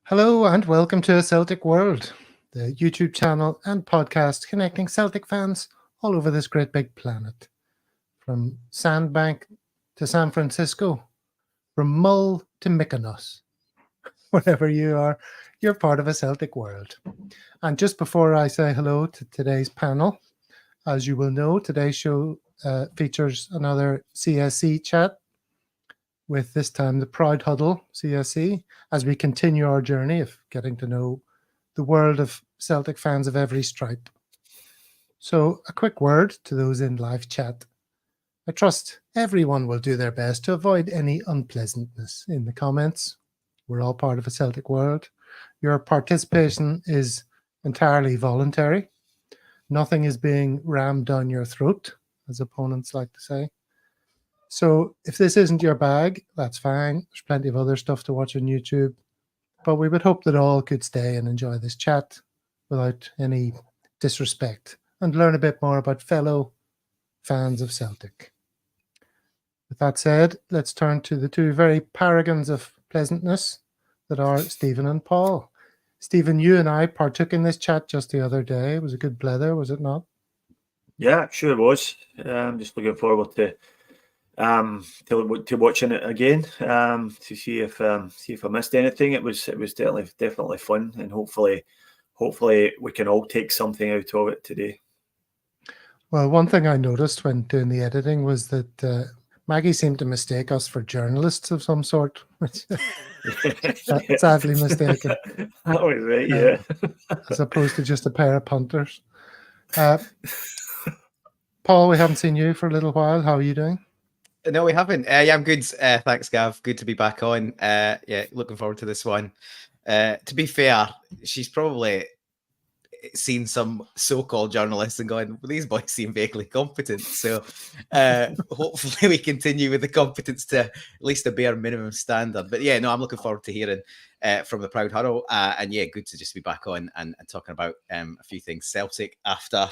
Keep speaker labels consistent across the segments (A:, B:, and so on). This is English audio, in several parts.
A: Hello and welcome to A Celtic World, the YouTube channel and podcast connecting Celtic fans all over this great big planet. From Sandbank to San Francisco, from Mull to Mykonos. Wherever you are, you're part of A Celtic World. And just before I say hello to today's panel, as you will know, today's show features another CSC chat with this time the Proud Huddle CSC, as we continue our journey of getting to know the world of Celtic fans of every stripe. So a quick word to those in live chat. I trust everyone will do their best to avoid any unpleasantness in the comments. We're all part of A Celtic World. Your participation is entirely voluntary. Nothing is being rammed down your throat, as opponents like to say. So if this isn't your bag, that's fine. There's plenty of other stuff to watch on YouTube. But we would hope that all could stay and enjoy this chat without any disrespect and learn a bit more about fellow fans of Celtic. With that said, let's turn to the two very paragons of pleasantness that are Stephen and Paul. Stephen, you and I partook in this chat just the other day. It was a good blether, was it not?
B: Yeah, sure it was. Just looking forward to watching it again, to see if I missed anything. It was definitely fun, and hopefully we can all take something out of it today.
A: Well, one thing I noticed when doing the editing was that Maggie seemed to mistake us for journalists of some sort, which sadly mistaken.
B: That was right, yeah.
A: As opposed to just a pair of punters. Paul, we haven't seen you for a little while. How are you doing?
C: No, we haven't. Yeah, I'm good. Thanks, Gav. Good to be back on. Yeah, looking forward to this one. To be fair, she's probably seen some so-called journalists and going, well, these boys seem vaguely competent. So hopefully we continue with the competence to at least a bare minimum standard. But yeah, no, I'm looking forward to hearing from the Proud Huddle. And yeah, good to just be back on and talking about a few things Celtic after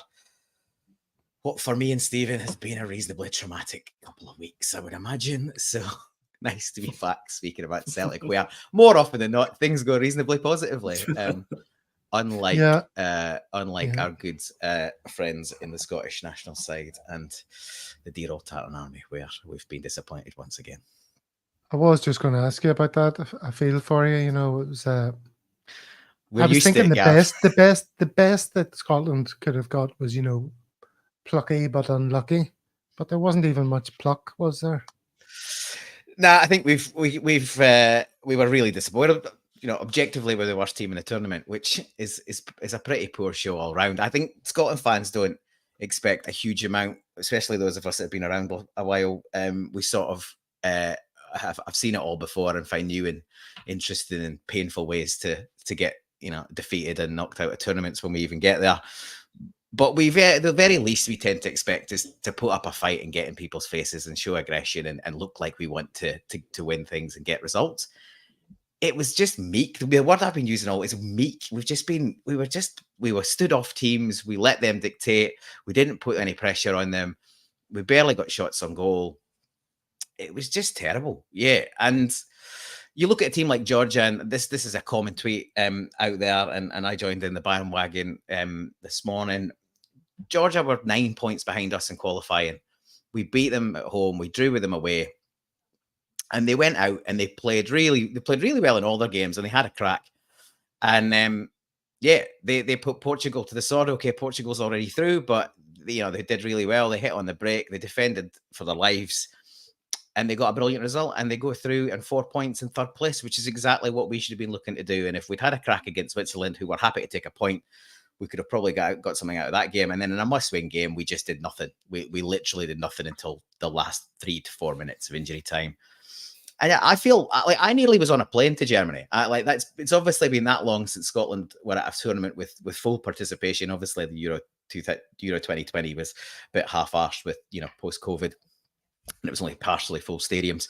C: what for me and Stephen has been a reasonably traumatic couple of weeks, I would imagine. So nice to be back speaking about Celtic, where more often than not, things go reasonably positively. Unlike our good friends in the Scottish national side and the dear old Tartan Army, where we've been disappointed once again.
A: I was just going to ask you about that. I feel for you. You know, it was. I was thinking the best that Scotland could have got was, you know, plucky but unlucky. But there wasn't even much pluck, was there?
C: Nah, I think we were really disappointed. You know, objectively, we're the worst team in the tournament, which is a pretty poor show all round. I think Scotland fans don't expect a huge amount, especially those of us that have been around a while. We sort of I've seen it all before and find new and interesting and painful ways to get, you know, defeated and knocked out of tournaments when we even get there. But at the very least, we tend to expect us to put up a fight and get in people's faces and show aggression and look like we want to win things and get results. It was just meek. The word I've been using all is meek. We were stood off teams. We let them dictate. We didn't put any pressure on them. We barely got shots on goal. It was just terrible. Yeah. And you look at a team like Georgia, and this is a common tweet out there, and I joined in the bandwagon this morning. Georgia were 9 points behind us in qualifying. We beat them at home. We drew with them away. And they went out and they played really well in all their games, and they had a crack. And they put Portugal to the sword. Okay, Portugal's already through, but you know, they did really well. They hit on the break. They defended for their lives, and they got a brilliant result. And they go through and 4 points in third place, which is exactly what we should have been looking to do. And if we'd had a crack against Switzerland, who were happy to take a point, we could have probably got something out of that game. And then in a must-win game, we just did nothing. We literally did nothing until the last 3 to 4 minutes of injury time. And I feel like I nearly was on a plane to Germany. It's obviously been that long since Scotland were at a tournament with full participation. Obviously, the Euro 2020 was a bit half-arsed with, you know, post-COVID, and it was only partially full stadiums.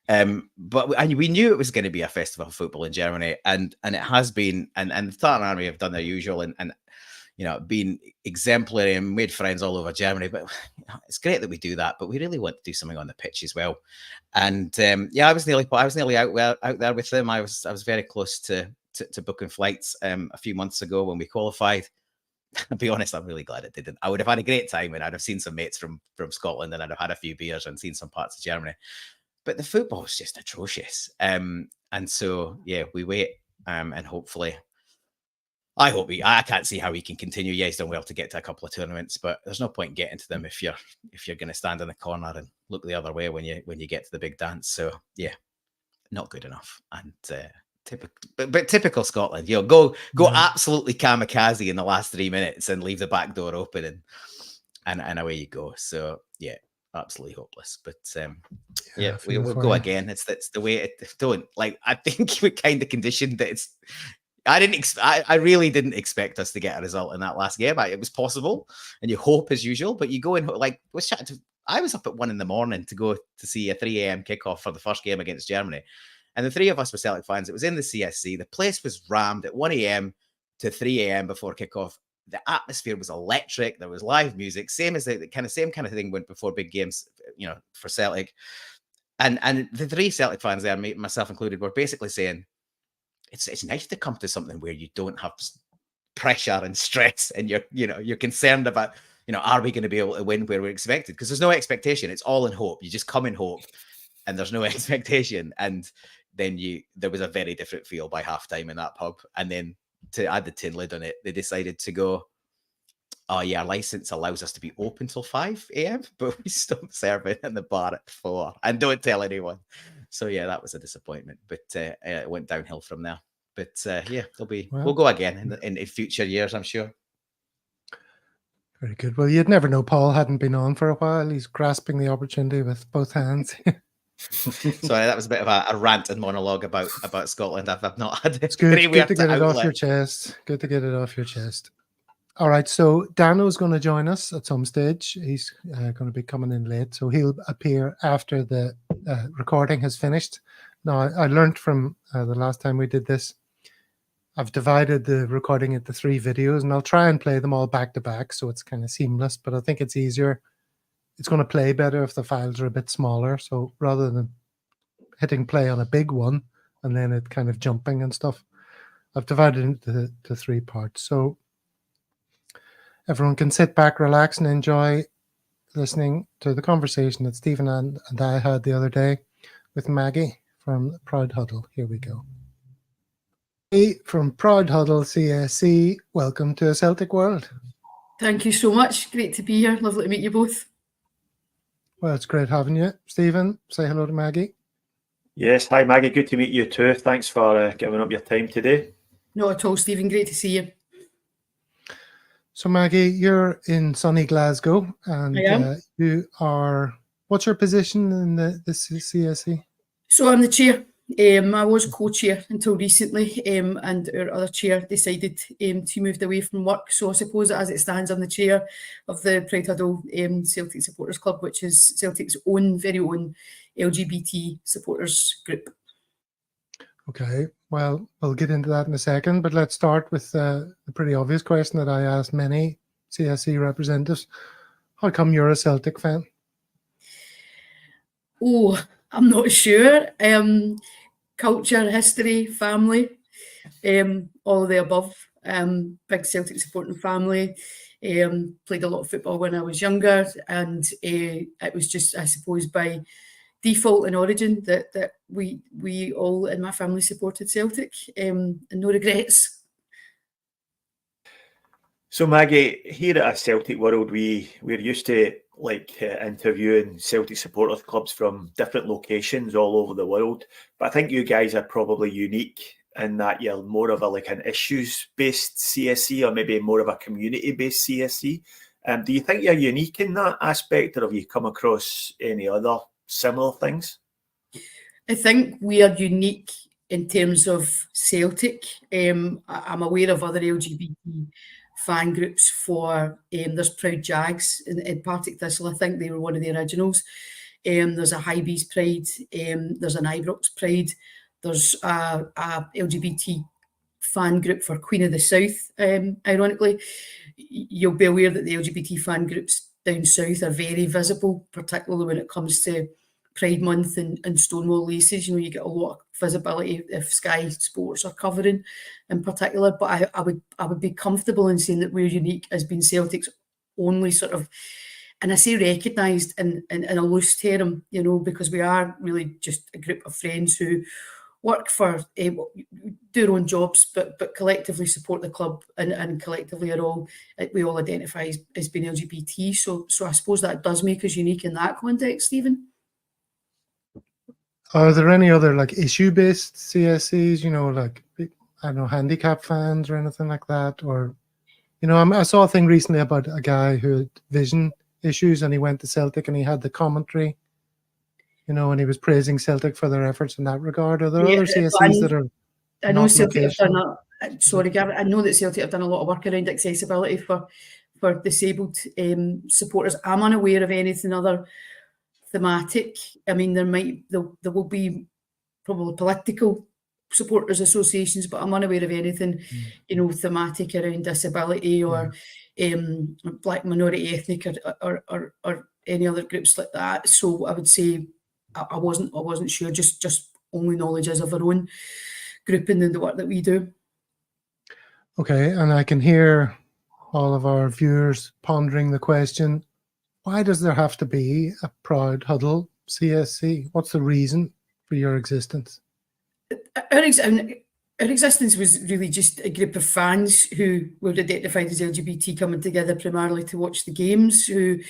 C: But we knew it was going to be a festival of football in Germany, and it has been. And the Tartan Army have done their usual and you know, been exemplary and made friends all over Germany. But you know, it's great that we do that, but we really want to do something on the pitch as well. And I was nearly out there with them. I was very close to to booking flights a few months ago when we qualified. I'll be honest, I'm really glad it didn't. I would have had a great time, and I'd have seen some mates from Scotland, and I'd have had a few beers and seen some parts of Germany. But the football is just atrocious. And so, yeah, we wait, and hopefully, I can't see how he can continue. Yeah, he's done well to get to a couple of tournaments, but there's no point getting to them if you're going to stand in the corner and look the other way when you get to the big dance. So yeah, not good enough. And typical Scotland, go absolutely kamikaze in the last 3 minutes and leave the back door open, and away you go. So yeah, absolutely hopeless. But we'll go again. It's the way it don't like. I think we're kind of conditioned that it's. I really didn't expect us to get a result in that last game. It was possible, and you hope as usual, but you go in like I was up at 1 a.m. to go to see a 3 a.m. kickoff for the first game against Germany. And the three of us were Celtic fans. It was in the CSC. The place was rammed at 1 a.m. to 3 a.m. before kickoff. The atmosphere was electric. There was live music, same kind of thing went before big games, for Celtic. And the three Celtic fans there, myself included, were basically saying it's nice to come to something where you don't have pressure and stress, and you're concerned about are we going to be able to win where we're expected? Because there's no expectation. It's all in hope. You just come in hope, and there's no expectation. And then there was a very different feel by halftime in that pub. And then to add the tin lid on it, they decided to go, oh yeah, our license allows us to be open till 5 a.m, but we stop serving in the bar at 4 and don't tell anyone. So yeah, that was a disappointment, but it went downhill from there. But yeah, we'll go again in future years, I'm sure.
A: Very good. Well, you'd never know. Paul hadn't been on for a while. He's grasping the opportunity with both hands.
C: Sorry, that was a bit of a rant and monologue about Scotland. I've not had it.
A: It's good to get it off your chest. Good to get it off your chest. All right, so Dano's going to join us at some stage. He's going to be coming in late, so he'll appear after the recording has finished. Now, I learned from the last time we did this, I've divided the recording into 3 videos, and I'll try and play them all back to back, so it's kind of seamless, but I think it's easier. It's going to play better if the files are a bit smaller. So rather than hitting play on a big one and then it kind of jumping and stuff, I've divided it into 3 parts. So everyone can sit back, relax, and enjoy listening to the conversation that Stephen and I had the other day with Maggie from Proud Huddle. Here we go. Hey, from Proud Huddle CSC, welcome to A Celtic World.
D: Thank you so much. Great to be here. Lovely to meet you both.
A: Well, it's great having you. Stephen, say hello to Maggie.
B: Yes, hi Maggie, good to meet you too. Thanks for giving up your time today.
D: Not at all, Stephen. Great to see you.
A: So Maggie, you're in sunny Glasgow, and
D: I am.
A: you are. What's your position in the CSC?
D: So I'm the chair. I was co-chair until recently, and our other chair decided to move away from work. So I suppose that as it stands, I'm the chair of the Proud Huddle Celtic Supporters Club, which is Celtic's very own LGBT supporters group.
A: Okay, well, we'll get into that in a second, but let's start with the pretty obvious question that I asked many CSC representatives. How come you're a Celtic fan?
D: Oh, I'm not sure. Culture, history, family, all of the above. Big Celtic supporting family. Played a lot of football when I was younger, and it was just, I suppose, by default and origin that we all in my family supported Celtic, and no regrets.
B: So Maggie, here at A Celtic World, we're used to interviewing Celtic supporters clubs from different locations all over the world. But I think you guys are probably unique in that you're more of an issues-based CSC, or maybe more of a community-based CSC. Do you think you're unique in that aspect, or have you come across any other similar things?
D: I think we are unique in terms of Celtic. I'm aware of other LGBT fan groups for, there's Proud Jags in Partick Thistle. I think they were one of the originals. There's a Highbees Pride. There's an Ibrox Pride. There's a LGBT fan group for Queen of the South. Ironically, you'll be aware that the LGBT fan groups down south are very visible, particularly when it comes to Pride Month and Stonewall Laces, you get a lot of visibility if Sky Sports are covering in particular. But I would be comfortable in saying that we're unique as being Celtic's only sort of, and I say recognised in a loose term, because we are really just a group of friends who work for, do their own jobs, but collectively support the club and collectively we all identify as being LGBT. So I suppose that does make us unique in that context, Stephen.
A: Are there any other issue-based CSCs, I don't know, handicap fans or anything like that? Or, I saw a thing recently about a guy who had vision issues and he went to Celtic and he had the commentary, and he was praising Celtic for their efforts in that regard. Are there other CSCs that are
D: I know Celtic have
A: locational?
D: sorry, Gavin, I know that Celtic have done a lot of work around accessibility for disabled supporters. I'm unaware of anything other thematic. I mean, there will be probably political supporters associations, but I'm unaware of anything, thematic around disability or black minority ethnic or any other groups like that. So I would say I wasn't sure. Just only knowledge as of our own grouping and the work that we do.
A: Okay, and I can hear all of our viewers pondering the question: why does there have to be a Proud Huddle CSC? What's the reason for your existence?
D: Our existence was really just a group of fans who were identified as LGBT coming together primarily to watch the games, who,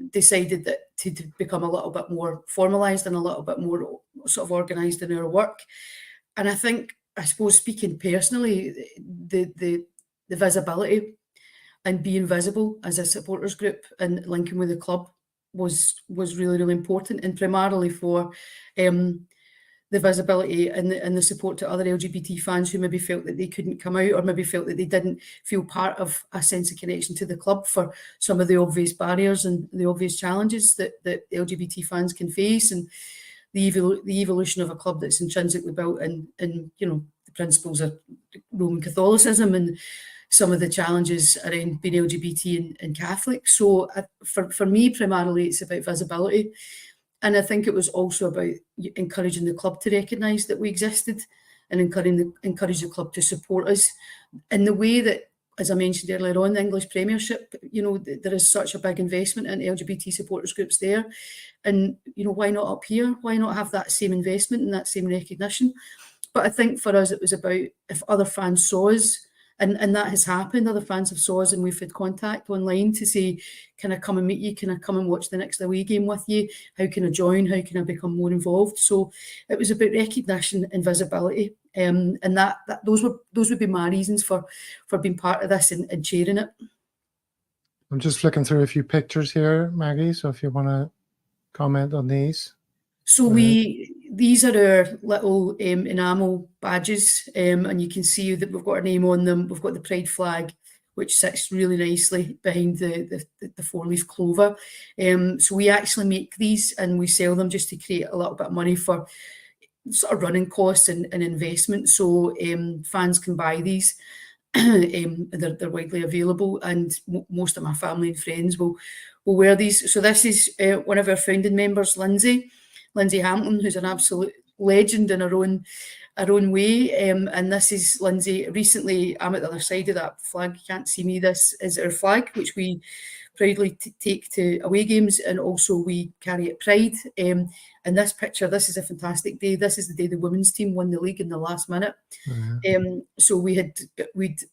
D: decided that to become a little bit more formalised and a little bit more sort of organised in our work. And I suppose speaking personally, the visibility and being visible as a supporters group and linking with the club was really, really important, and primarily for the visibility and the support to other LGBT fans who maybe felt that they couldn't come out or maybe felt that they didn't feel part of a sense of connection to the club for some of the obvious barriers and the obvious challenges that LGBT fans can face, and the evolution of a club that's intrinsically built in the principles of Roman Catholicism and some of the challenges around being LGBT and Catholic. So for me, primarily, it's about visibility. And I think it was also about encouraging the club to recognise that we existed and encourage the club to support us in the way that, as I mentioned earlier on, the English Premiership, there is such a big investment in LGBT supporters groups there. And, why not up here? Why not have that same investment and that same recognition? But I think for us, it was about if other fans saw us, and that has happened. Other fans have saw us and we've had contact online to say, can I come and meet you? Can I come and watch the next away game with you? How can I join? How can I become more involved? So it was about recognition and visibility. And that those would be my reasons for being part of this and chairing it.
A: I'm just flicking through a few pictures here, Maggie, so if you want to comment on these.
D: So these are our little enamel badges, and you can see that we've got our name on them. We've got the pride flag, which sits really nicely behind the 4-leaf clover. So we actually make these and we sell them just to create a little bit of money for sort of running costs and investment. So fans can buy these. They're widely available, and most of my family and friends will wear these. So this is one of our founding members, Lindsay Hampton, who's an absolute legend in her own way. And this is Lindsay. Recently, I'm at the other side of that flag. You can't see me. This is our flag, which we proudly take to away games, and also we carry at Pride. And this picture, this is a fantastic day. This is the day the women's team won the league in the last minute. Mm-hmm. So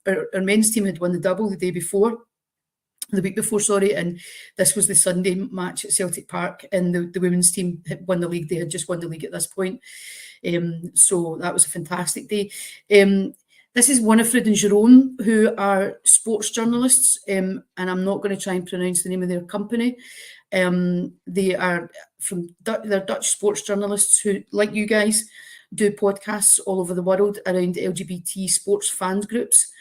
D: our men's team had won the double the week before, and this was the Sunday match at Celtic Park, and the women's team had won the league. They had just won the league at this point. So that was a fantastic day. This is Winifred and Jerome, who are sports journalists, and I'm not going to try and pronounce the name of their company. They are they're Dutch sports journalists who, like you guys, do podcasts all over the world around LGBT sports fans groups.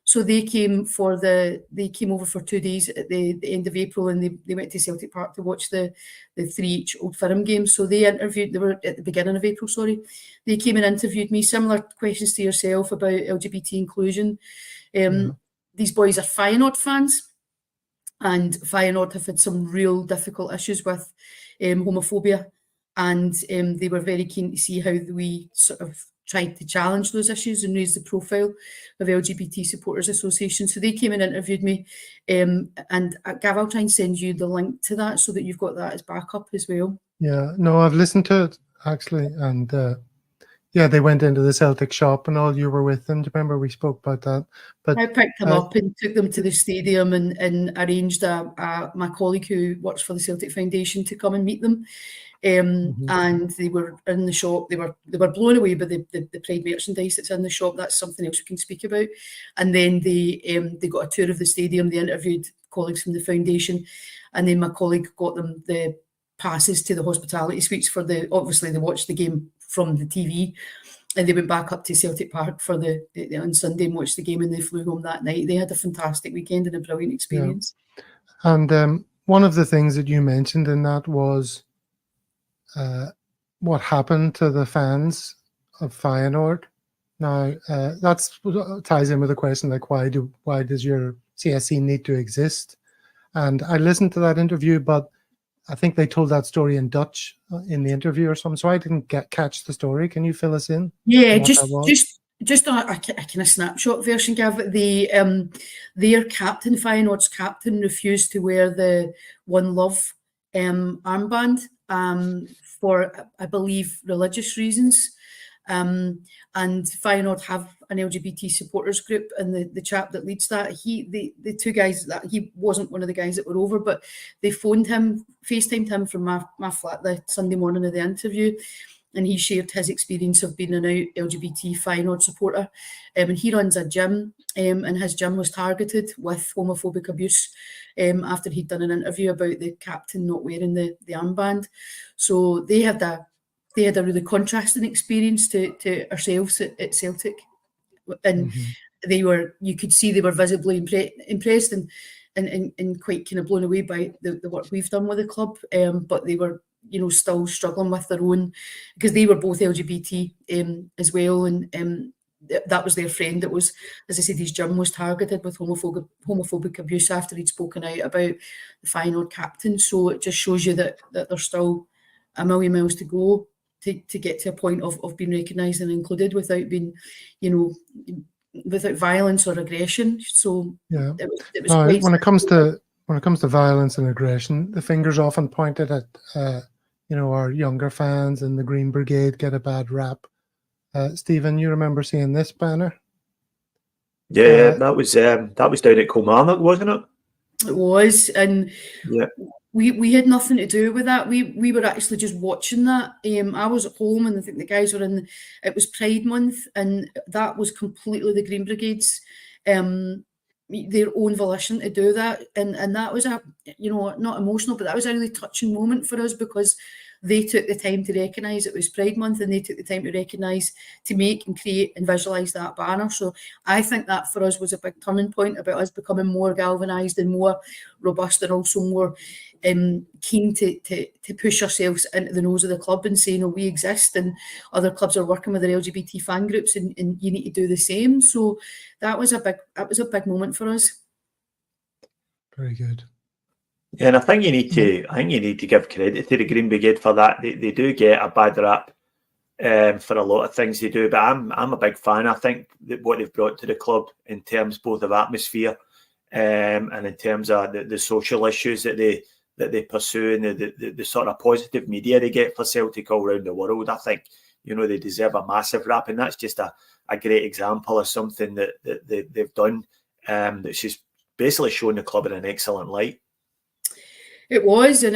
D: So they came over for 2 days at the end of April, and they went to Celtic Park to watch the 3 Old Firm games. So they were at the beginning of April, sorry. They came and interviewed me, similar questions to yourself about LGBT inclusion. These boys are Feyenoord fans. and Feyenoord have had some real difficult issues with homophobia, and they were very keen to see how we sort of tried to challenge those issues and raise the profile of LGBT Supporters Association. So they came and interviewed me, and Gav, I'll try and send you the link to that so that you've got that as backup as well.
A: Yeah, no, I've listened to it actually, and yeah, they went into the Celtic shop and all. You were with them. Do you remember we spoke about that? But
D: I picked them up and took them to the stadium and arranged my colleague who works for the Celtic Foundation to come and meet them. And they were in the shop. They were blown away by the Pride merchandise that's in the shop. That's something else we can speak about. And then they got a tour of the stadium. They interviewed colleagues from the foundation, and then my colleague got them the passes to the hospitality suites for obviously they watched the game from the TV, and they went back up to Celtic Park for the on Sunday and watched the game, and they flew home that night. They had a fantastic weekend and a brilliant experience.
A: Yeah. And one of the things that you mentioned in that was what happened to the fans of Feyenoord. Now that ties in with the question like why does your CSC need to exist? And I listened to that interview, but I think they told that story in Dutch in the interview or something, so I didn't catch the story. Can you fill us in?
D: Yeah, just a kind of snapshot version, Gav. Their captain, Feyenoord's captain, refused to wear the One Love armband for, I believe, religious reasons. And Feyenoord have an LGBT supporters group, and the chap that leads that, the two guys, that he wasn't one of the guys that were over, but they FaceTimed him from my flat the Sunday morning of the interview, and he shared his experience of being an out LGBT Feyenoord supporter. And he runs a gym, and his gym was targeted with homophobic abuse after he'd done an interview about the captain not wearing the armband. So they had a really contrasting experience to ourselves at Celtic, and you could see they were visibly impressed and quite kind of blown away by the work we've done with the club, but they were still struggling with their own, because they were both LGBT as well, and that was their friend that was, as I said, his gym was targeted with homophobic abuse after he'd spoken out about the Feyenoord captain. So it just shows you that there's still a million miles to go to get to a point of being recognised and included without being, without violence or aggression. So
A: yeah,
D: it was quite
A: when it comes to violence and aggression, the finger's often pointed at our younger fans, and the Green Brigade get a bad rap. Stephen, you remember seeing this banner?
B: Yeah, that was down at Kilmarnock, wasn't it?
D: It was, and
B: yeah.
D: We had nothing to do with that. We were actually just watching that. I was at home, and I think the guys were it was Pride Month, and that was completely the Green Brigade's their own volition to do that. And that was not emotional, but that was a really touching moment for us, because they took the time to recognise it was Pride Month, and they took the time to recognise, to make and create and visualise that banner. So I think that for us was a big turning point about us becoming more galvanised and more robust, and also more keen to push ourselves into the nose of the club and say, we exist, and other clubs are working with their LGBT fan groups, and you need to do the same. So that was a big moment for us.
A: Very good.
B: Yeah, and I think you need to give credit to the Green Brigade for that. They do get a bad rap for a lot of things they do, but I'm a big fan. I think that what they've brought to the club in terms both of atmosphere and in terms of the social issues that they pursue, and the sort of positive media they get for Celtic all around the world, I think they deserve a massive rap, and that's just a great example of something that they've done that's just basically showing the club in an excellent light.
D: It was, and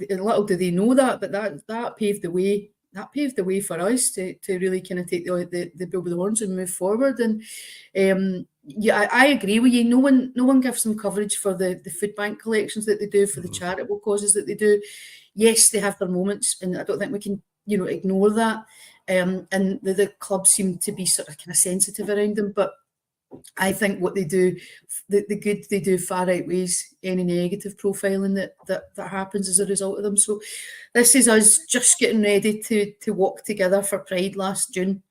D: little do they know that, but that paved the way. That paved the way for us to really kind of take the bull by the horns and move forward. And I agree with you. No one gives them coverage for the food bank collections that they do, for the charitable causes that they do. Yes, they have their moments, and I don't think we can ignore that. And the clubs seem to be sort of kind of sensitive around them, but I think what they do, the good they do, far outweighs any negative profiling that happens as a result of them. So this is us just getting ready to walk together for Pride last June.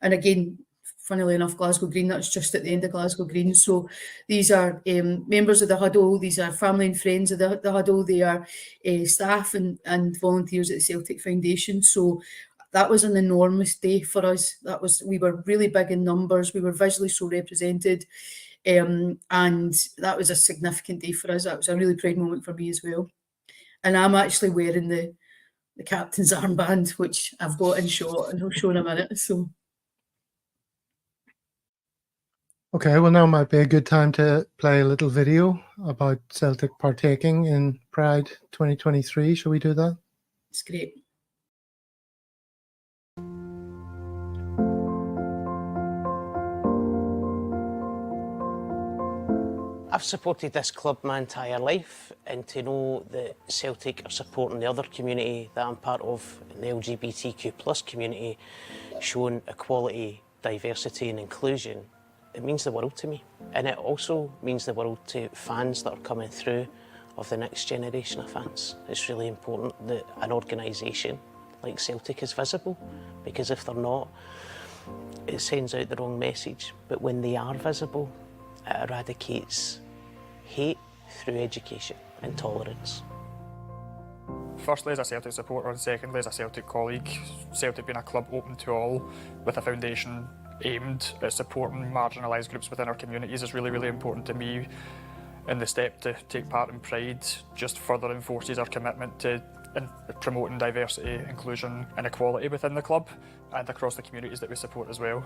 D: And again, funnily enough, Glasgow Green, that's just at the end of Glasgow Green. So these are members of the huddle, these are family and friends of the huddle, they are staff and volunteers at the Celtic Foundation. So that was an enormous day for us. We were really big in numbers, we were visually so represented, and that was a significant day for us. That was a really proud moment for me as well. And I'm actually wearing the captain's armband, which I've got in shot, and I'll show in a minute. So.
A: Okay, well, now might be a good time to play a little video about Celtic partaking in Pride 2023. Shall we do that?
D: It's great.
E: I've supported this club my entire life, and to know that Celtic are supporting the other community that I'm part of, the LGBTQ+ community, showing equality, diversity and inclusion, it means the world to me. And it also means the world to fans that are coming through, of the next generation of fans. It's really important that an organisation like Celtic is visible, because if they're not, it sends out the wrong message. But when they are visible, it eradicates hate through education and tolerance.
F: Firstly as a Celtic supporter, and secondly as a Celtic colleague, Celtic being a club open to all with a foundation aimed at supporting marginalised groups within our communities is really, really important to me. And the step to take part in Pride just further enforces our commitment to promoting diversity, inclusion and equality within the club and across the communities that we support as well.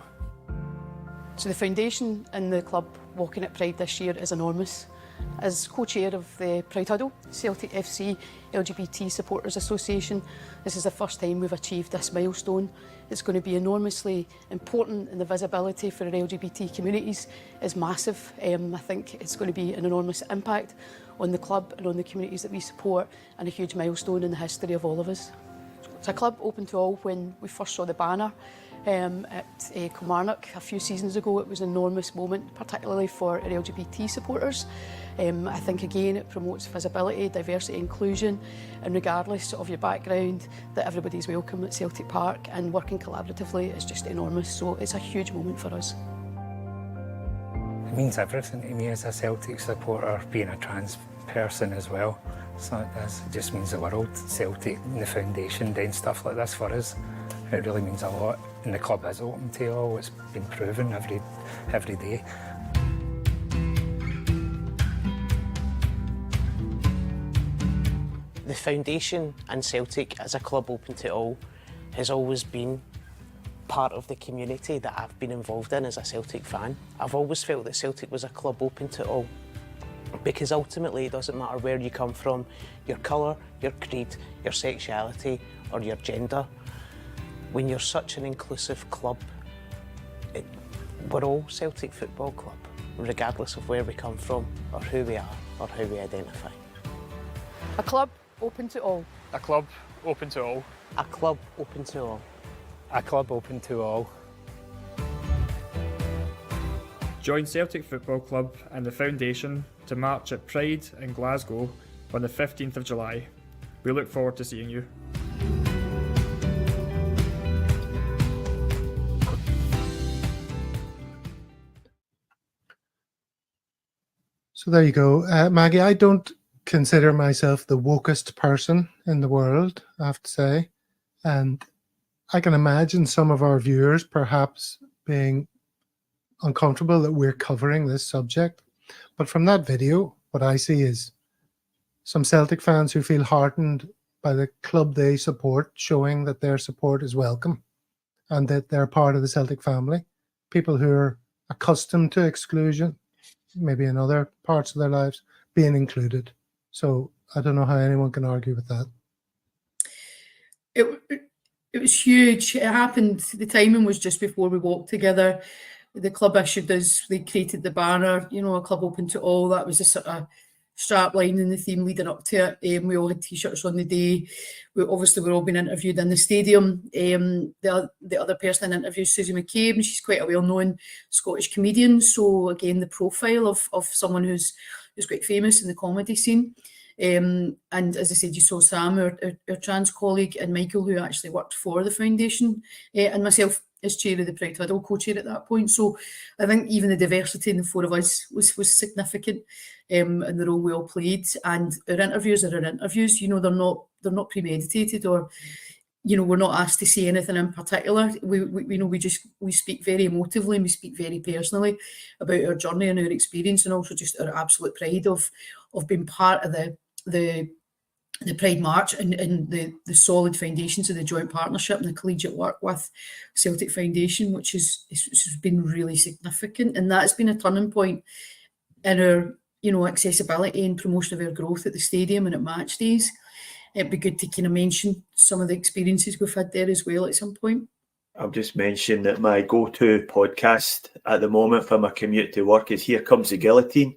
D: So the foundation and the club walking at Pride this year is enormous. As co-chair of the Proud Huddle Celtic FC LGBT Supporters Association, this is the first time we've achieved this milestone. It's going to be enormously important, and the visibility for our LGBT communities is massive. I think it's going to be an enormous impact on the club and on the communities that we support, and a huge milestone in the history of all of us. It's a club open to all. When we first saw the banner at Kilmarnock a few seasons ago, it was an enormous moment, particularly for our LGBT supporters. I think again it promotes visibility, diversity, inclusion, and regardless of your background, that everybody's welcome at Celtic Park, and working collaboratively is just enormous. So it's a huge moment for us.
G: It means everything to me as a Celtic supporter, being a trans person as well. So it just means the world. Celtic and the foundation doing stuff like this for us, it really means a lot. And the club is open to all. It's been proven every day.
E: The foundation and Celtic as a club open to all has always been part of the community that I've been involved in as a Celtic fan. I've always felt that Celtic was a club open to all, because ultimately it doesn't matter where you come from, your colour, your creed, your sexuality or your gender. When you're such an inclusive club, we're all Celtic Football Club, regardless of where we come from or who we are or how we identify.
D: A club open to all.
F: A club open to all.
E: A club open to all.
G: A club open to all.
F: Join Celtic Football Club and the Foundation to march at Pride in Glasgow on the 15th of July. We look forward to seeing you.
A: So there you go. Maggie, I don't consider myself the wokest person in the world, I have to say. And I can imagine some of our viewers perhaps being uncomfortable that we're covering this subject. But from that video, what I see is some Celtic fans who feel heartened by the club they support, showing that their support is welcome and that they're part of the Celtic family. People who are accustomed to exclusion, maybe in other parts of their lives, being included. So I don't know how anyone can argue with that.
D: It was huge. It happened, the timing was just before we walked together. The club issued us, they created the banner, you know, a club open to all. That was a sort of strap line in the theme leading up to it. We all had t-shirts on the day. We're all being interviewed in the stadium. The other person in the interview is Susie McCabe, and she's quite a well-known Scottish comedian. So again, the profile of someone who's quite famous in the comedy scene. And as I said, you saw Sam, our trans colleague, and Michael, who actually worked for the foundation, and myself as chair of the Proud Huddle, co-chair at that point. So I think even the diversity in the four of us was significant, and they're all well played. And our interviews are our interviews. You know, they're not premeditated, or you know, we're not asked to say anything in particular. We speak very emotively, and we speak very personally about our journey and our experience, and also just our absolute pride of being part of the Pride March and the solid foundations of the joint partnership and the collegiate work with Celtic Foundation, which has been really significant. And that's been a turning point in our, you know, accessibility and promotion of our growth at the stadium and at match days. It'd be good to kind of mention some of the experiences we've had there as well at some point.
B: I'll just mention that my go-to podcast at the moment for my commute to work is Here Comes the Guillotine,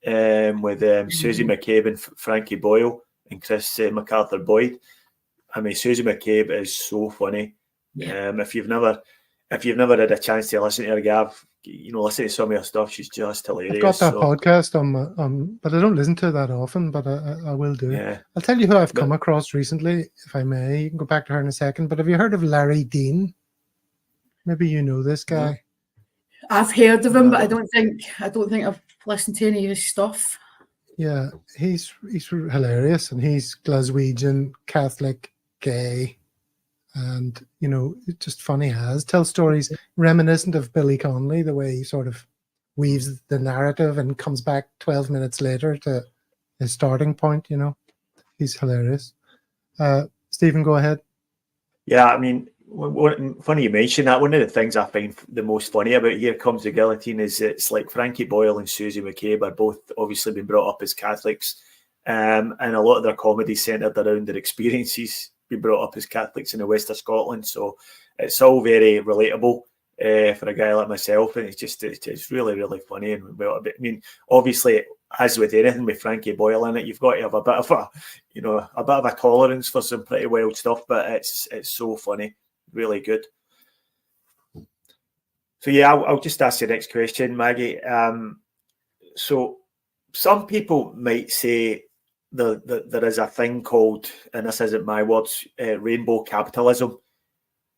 B: with Susie McCabe and Frankie Boyle and Chris MacArthur Boyd. I mean, Susie McCabe is so funny.
D: Yeah.
B: If you've never had a chance to listen to her, Gav, you know, listen to some of her stuff. She's just hilarious.
A: I've got that podcast on, but I don't listen to it that often. But I will do.
B: Yeah.
A: I'll tell you who I've come across recently, if I may. You can go back to her in a second. But have you heard of Larry Dean? Maybe you know this guy.
D: I've heard of him, but I don't think I've listened to any of his stuff.
A: Yeah, he's hilarious, and he's Glaswegian, Catholic, gay, and you know, just funny as tells stories reminiscent of Billy Connolly, the way he sort of weaves the narrative and comes back 12 minutes later to his starting point. You know, he's hilarious. Stephen, go ahead.
B: Yeah, I mean, funny you mention that. One of the things I find the most funny about Here Comes the Guillotine is it's like Frankie Boyle and Susie McCabe are both obviously been brought up as Catholics, and a lot of their comedy centred around their experiences being brought up as Catholics in the west of Scotland. So it's all very relatable for a guy like myself, and it's really, really funny. And well, I mean, obviously, as with anything with Frankie Boyle in it, you've got to have a bit of a tolerance for some pretty wild stuff, but it's so funny. Really good. So yeah, I'll just ask the next question, Maggie. So some people might say that there is a thing called, and this isn't my words, rainbow capitalism.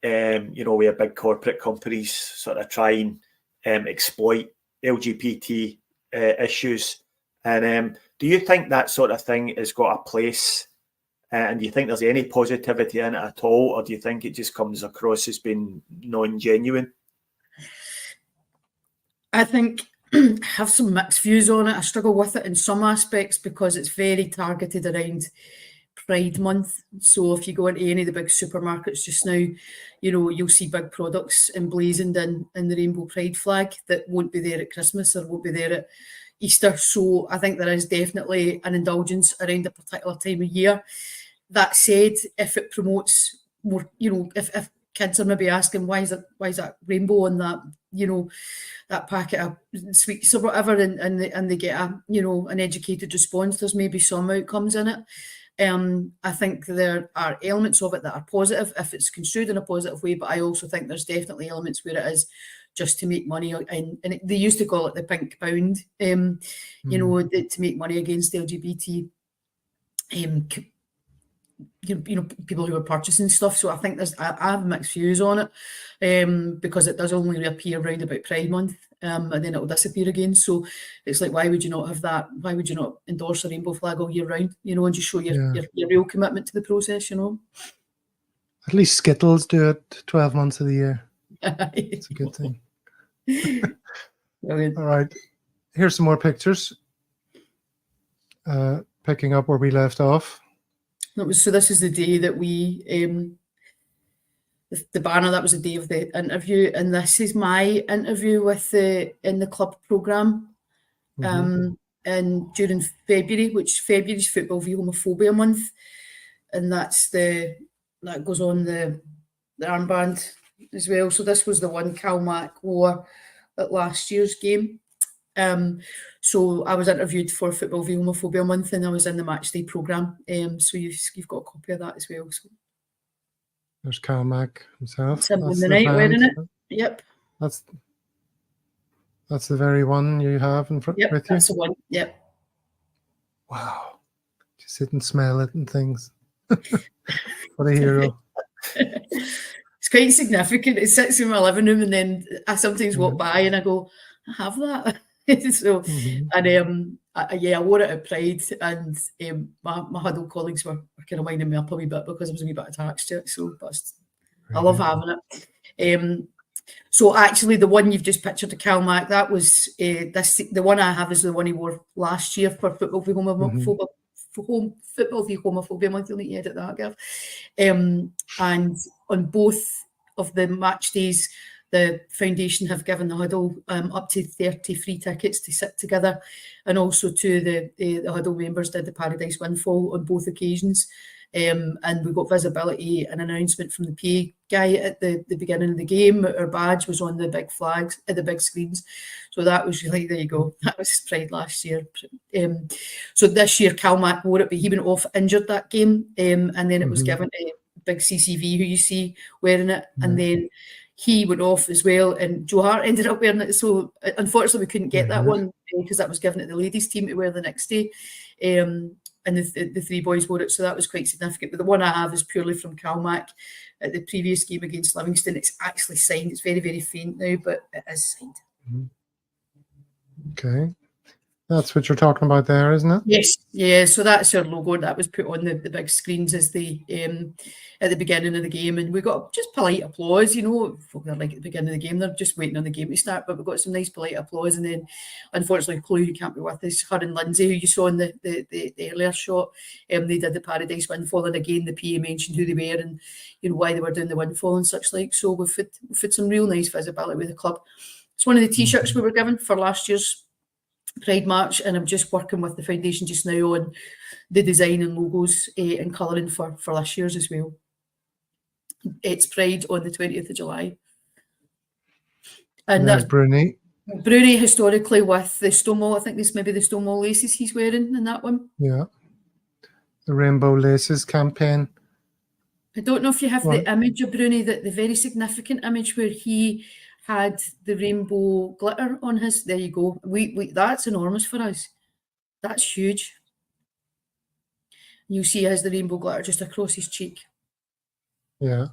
B: You know, where big corporate companies sort of try and exploit LGBT issues. And do you think that sort of thing has got a place? And do you think there's any positivity in it at all, or do you think it just comes across as being non-genuine?
D: I think I have some mixed views on it. I struggle with it in some aspects because it's very targeted around Pride Month. So if you go into any of the big supermarkets just now, you know, you'll see big products emblazoned in the rainbow pride flag that won't be there at Christmas or won't be there at Easter. So I think there is definitely an indulgence around a particular time of year. That said, if it promotes more, you know, if kids are maybe asking why is that rainbow on that, you know, that packet of sweets or whatever, and they get an educated response, there's maybe some outcomes in it. I think there are elements of it that are positive if it's construed in a positive way, but I also think there's definitely elements where it is just to make money, and they used to call it the pink pound, you know, to make money against LGBT people who are purchasing stuff. So I think I have mixed views on it, because it does only reappear around about Pride Month, and then it'll disappear again. So it's like, why would you not have that? Why would you not endorse a rainbow flag all year round, you know, and just show your real commitment to the process, you know?
A: At least Skittles do it 12 months of the year. It's a good thing. All right, here's some more pictures. Picking up where we left off.
D: So this is the day that we, the banner, that was the day of the interview, and this is my interview in the club programme, and during February, which February's Football v Homophobia Month, and that goes on the armband as well. So this was the one Cal Mac wore at last year's game. So I was interviewed for Football v Homophobia Month, and I was in the matchday programme. So you've got a copy of that as well. So
A: there's Cal Mac himself.
D: It's him on the night wearing it. Yep.
A: That's the very one you have in front with you?
D: That's the one. Yep.
A: Wow. Just sit and smell it and things. What a hero.
D: It's quite significant. It sits in my living room, and then I sometimes walk by and I go, I have that. So, and I wore it at Pride, and my huddle colleagues were kind of winding me up a wee bit because I was a wee bit attached to it. So, but I love having it. So actually, the one you've just pictured, the Calmac, that was the one I have is the one he wore last year for Football v Homophobia. Football v Homophobia month. You'll need to edit that, Gav. And on both of the match days, the foundation have given the huddle up to 30 free tickets to sit together, and also to the huddle members did the Paradise Windfall on both occasions. And we got visibility, an announcement from the PA guy at the beginning of the game. Our badge was on the big flags at the big screens. So that was really, there you go. That was Pride last year. So this year, Calmac wore it, but he went off injured that game. And then it was given to big CCV, who you see wearing it. And then he went off as well, and Joe Hart ended up wearing it. So unfortunately, we couldn't get that one because that was given to the ladies' team to wear the next day. And the three boys wore it, so that was quite significant. But the one I have is purely from Calmac at the previous game against Livingston. It's actually signed. It's very, very faint now, but it is signed.
A: Okay. That's what you're talking about there, isn't it?
D: Yes, yeah. So that's our logo. That was put on the big screens as at the beginning of the game, and we got just polite applause. You know, they're like at the beginning of the game, they're just waiting on the game to start. But we got some nice polite applause, and then unfortunately, Chloe, who can't be with us, her and Lindsay, who you saw in the earlier shot, they did the Paradise Windfall, and again the PA mentioned who they were and why they were doing the windfall and such like. So we've had some real nice visibility with the club. It's one of the T-shirts we were given for last year's Pride March, and I'm just working with the foundation just now on the design and logos and colouring for this year's as well. It's Pride on the 20th of July. And
A: there's
D: that's
A: Bruni.
D: Bruni historically with the Stonewall. I think this may be the Stonewall laces he's wearing in that one.
A: Yeah. The Rainbow Laces campaign.
D: I don't know if you have the image of Bruni, the very significant image where he had the rainbow glitter on his. There you go. We that's enormous for us. That's huge. You see he has the rainbow glitter just across his cheek.
A: Yeah.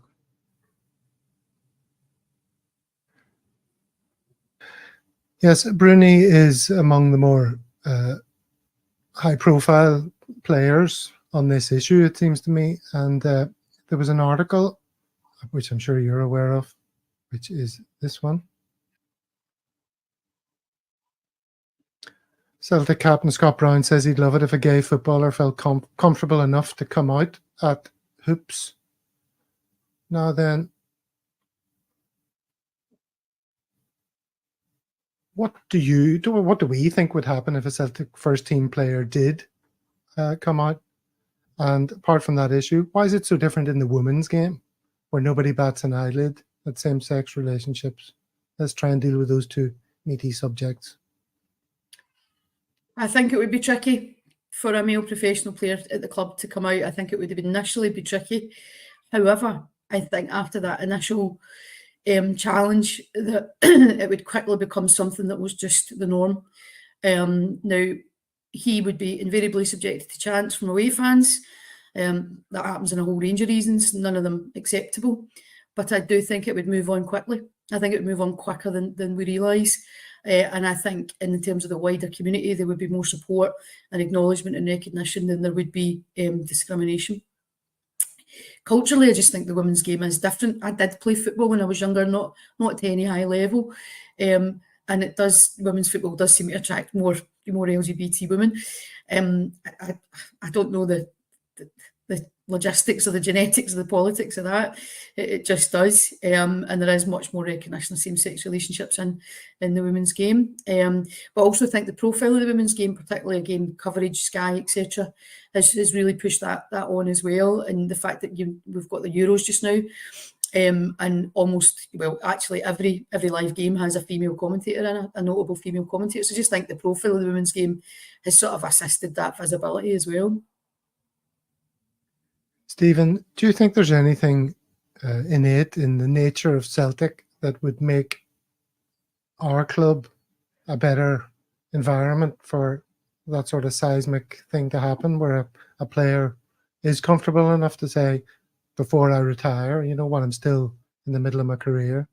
A: Yes, Bruni is among the more high-profile players on this issue, it seems to me. And there was an article, which I'm sure you're aware of, which is this one. Celtic captain Scott Brown says he'd love it if a gay footballer felt comfortable enough to come out at hoops. Now then, what do we think would happen if a Celtic first team player did come out? And apart from that issue, why is it so different in the women's game where nobody bats an eyelid at same-sex relationships? Let's try and deal with those two meaty subjects.
D: I think it would be tricky for a male professional player at the club to come out. I think it would initially be tricky. However, I think after that initial challenge, that it would quickly become something that was just the norm. Now, he would be invariably subjected to chants from away fans. That happens in a whole range of reasons, none of them acceptable. But I do think it would move on quickly. I think it would move on quicker than we realise. And I think in terms of the wider community, there would be more support and acknowledgement and recognition than there would be discrimination. Culturally, I just think the women's game is different. I did play football when I was younger, not to any high level. And women's football does seem to attract more LGBT women. I don't know the logistics or the genetics or the politics of that. It just does. And there is much more recognition of same-sex relationships in the women's game. But I also think the profile of the women's game, particularly again, coverage, Sky, etc., has really pushed that on as well. And the fact that we've got the Euros just now, and almost, well, actually every live game has a female commentator in it, a notable female commentator. So I just think the profile of the women's game has sort of assisted that visibility as well.
A: Stephen, do you think there's anything innate in the nature of Celtic that would make our club a better environment for that sort of seismic thing to happen, where a player is comfortable enough to say, before I retire, while I'm still in the middle of my career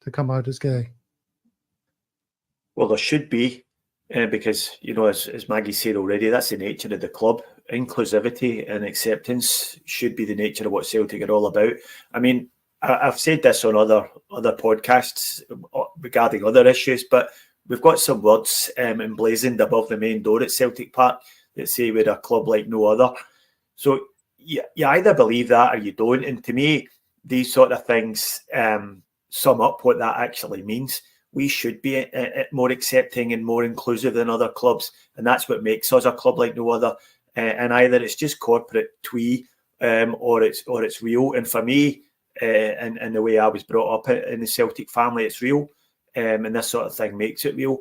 A: to come out as gay?
B: Well, there should be, because, you know, as Maggie said already, that's the nature of the club. Inclusivity and acceptance should be the nature of what Celtic are all about. I mean, I've said this on other podcasts regarding other issues, but we've got some words emblazoned above the main door at Celtic Park that say we're a club like no other. So you either believe that or you don't. And to me, these sort of things sum up what that actually means. We should be more accepting and more inclusive than other clubs, and that's what makes us a club like no other. And either it's just corporate twee, or it's real. And for me, and the way I was brought up in the Celtic family, it's real, and this sort of thing makes it real.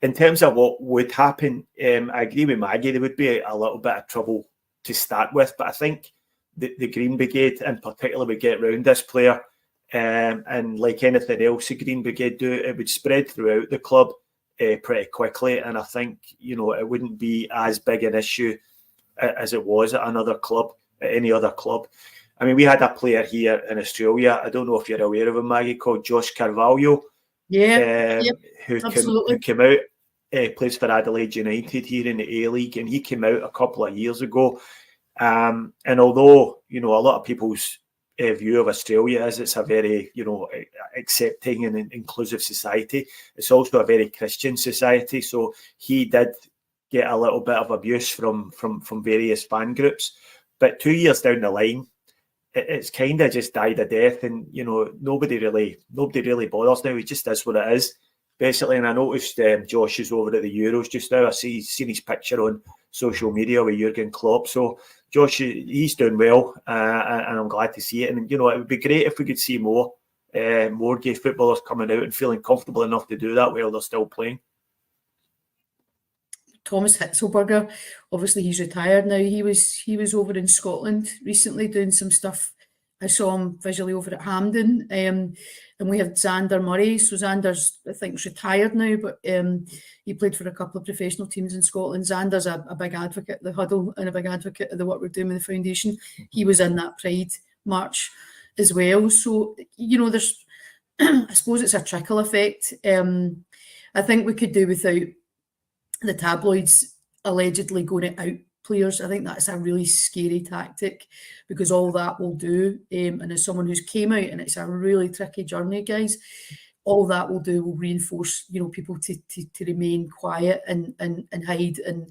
B: In terms of what would happen, I agree with Maggie. There would be a little bit of trouble to start with, but I think the Green Brigade in particular would get round this player. And like anything else the Green Brigade do, it would spread throughout the club pretty quickly. And I think, you know, it wouldn't be as big an issue as it was at another club, at any other club. I mean, we had a player here in Australia, I don't know if you're aware of him, Maggie, called Josh Carvalho.
D: Yeah,
B: who
D: absolutely.
B: came out, plays for Adelaide United here in the A-League, and he came out a couple of years ago. And although, you know, a lot of people's view of Australia is it's a very, you know, accepting and inclusive society, it's also a very Christian society. So he did get a little bit of abuse from various fan groups. But 2 years down the line, it's kind of just died a death, and you know nobody really bothers now. It just is what it is, basically. And I noticed Josh is over at the Euros just now. Seen his picture on social media with Jurgen Klopp. So Josh, he's doing well, and I'm glad to see it. And you know, it would be great if we could see more gay footballers coming out and feeling comfortable enough to do that while they're still playing.
D: Thomas Hitzelberger, obviously he's retired now. He was over in Scotland recently doing some stuff. I saw him visually over at Hampden, and we have Xander Murray. So Xander's, I think, retired now, but he played for a couple of professional teams in Scotland. Xander's a big advocate of the huddle and a big advocate of the work we're doing with the foundation. He was in that Pride March as well. So, you know, there's, I suppose it's a trickle effect. I think we could do without the tabloids allegedly going to out players. I think that's a really scary tactic, because all that will do, and as someone who's came out, and it's a really tricky journey, guys, all that will do will reinforce, you know, people to remain quiet and hide and,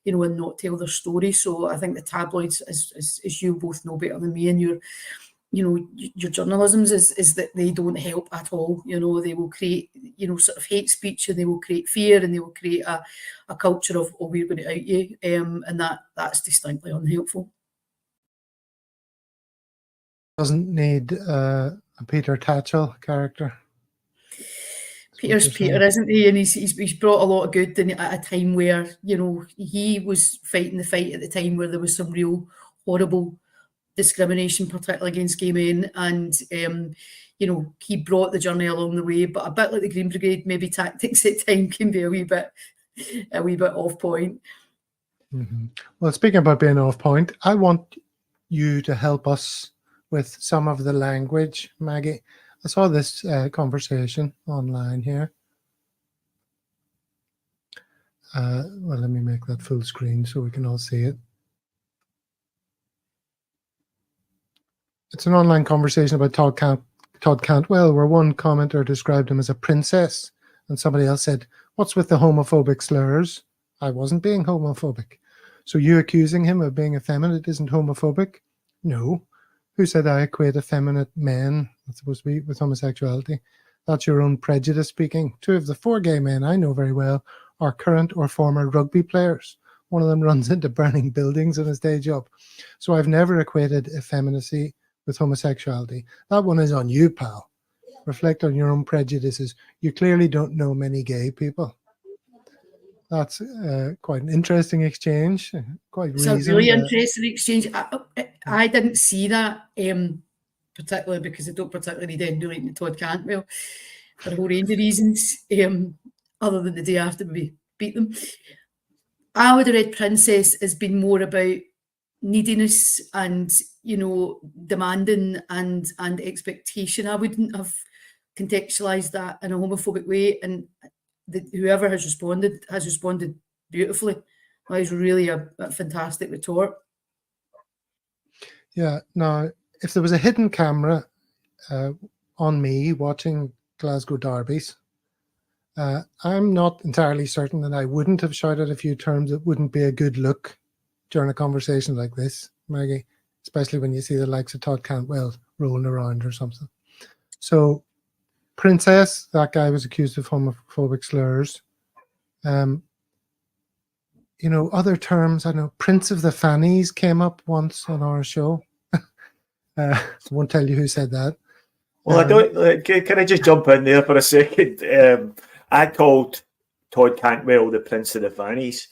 D: you know, and not tell their story. So I think the tabloids, as you both know better than me, and your journalisms is that they don't help at all. You know, they will create, you know, sort of hate speech, and they will create fear, and they will create a culture of, oh, we're going to out you, and that's distinctly unhelpful.
A: Doesn't need a Peter Tatchell character.
D: Peter's Peter, isn't he? And he's brought a lot of good in at a time where, you know, he was fighting the fight at the time where there was some real horrible discrimination, particularly against gay men, and you know, he brought the journey along the way. But a bit like the Green Brigade, maybe tactics at time can be a wee bit off point.
A: Mm-hmm. Well, speaking about being off point, I want you to help us with some of the language, Maggie. I saw this conversation online here. Well, let me make that full screen so we can all see it. It's an online conversation about Todd Cantwell, where one commenter described him as a princess, and somebody else said, "What's with the homophobic slurs?" I wasn't being homophobic. So you accusing him of being effeminate isn't homophobic? No. Who said I equate effeminate men, that's supposed to be, with homosexuality? That's your own prejudice speaking. 2 of the 4 gay men I know very well are current or former rugby players. One of them runs into burning buildings in his day job. So I've never equated effeminacy with homosexuality. That one is on you, pal. Reflect on your own prejudices. You clearly don't know many gay people. That's quite an interesting exchange.
D: It's a really interesting exchange. I didn't see that, particularly because I don't particularly relate to Todd Cantwell for a whole range of reasons, other than the day after we beat them. I would have read princess as being more about neediness and demanding and expectation. I wouldn't have contextualised that in a homophobic way, and whoever has responded beautifully. That is really a fantastic retort.
A: Yeah. Now, if there was a hidden camera on me watching Glasgow derbies, I'm not entirely certain that I wouldn't have shouted a few terms that wouldn't be a good look during a conversation like this, Maggie, especially when you see the likes of Todd Cantwell rolling around or something. So, Princess, that guy was accused of homophobic slurs. Other terms, I know Prince of the Fannies came up once on our show. I won't tell you who said that.
B: Well, I don't. Can I just jump in there for a second? I called Todd Cantwell the Prince of the Fannies,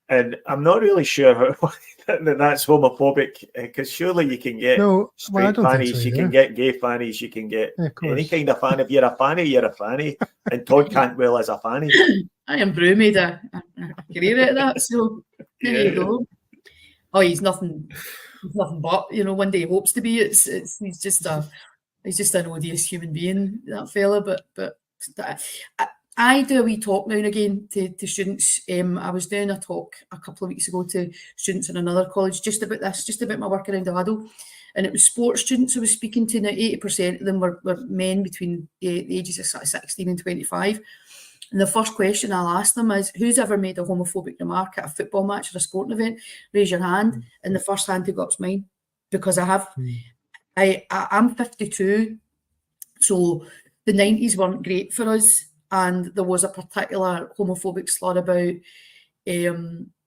B: and I'm not really sure how that's homophobic, because surely you can get straight fannies, you can get gay fannies, you can get any kind of fan. If you're a fanny, you're a fanny, and Todd Cantwell is a fanny.
D: I am Brew made a career out of that, so there you go. Oh, he's nothing but, one day he hopes to be. He's just an odious human being, that fella. But I do a wee talk now and again to students. I was doing a talk a couple of weeks ago to students in another college just about this, just about my work around the huddle. And it was sports students I was speaking to. Now, 80% of them were men between the ages of 16 and 25. And the first question I'll ask them is, who's ever made a homophobic remark at a football match or a sporting event? Raise your hand. And the first hand who got up's mine. Because I have. I'm 52. So the 90s weren't great for us. And there was a particular homophobic slur about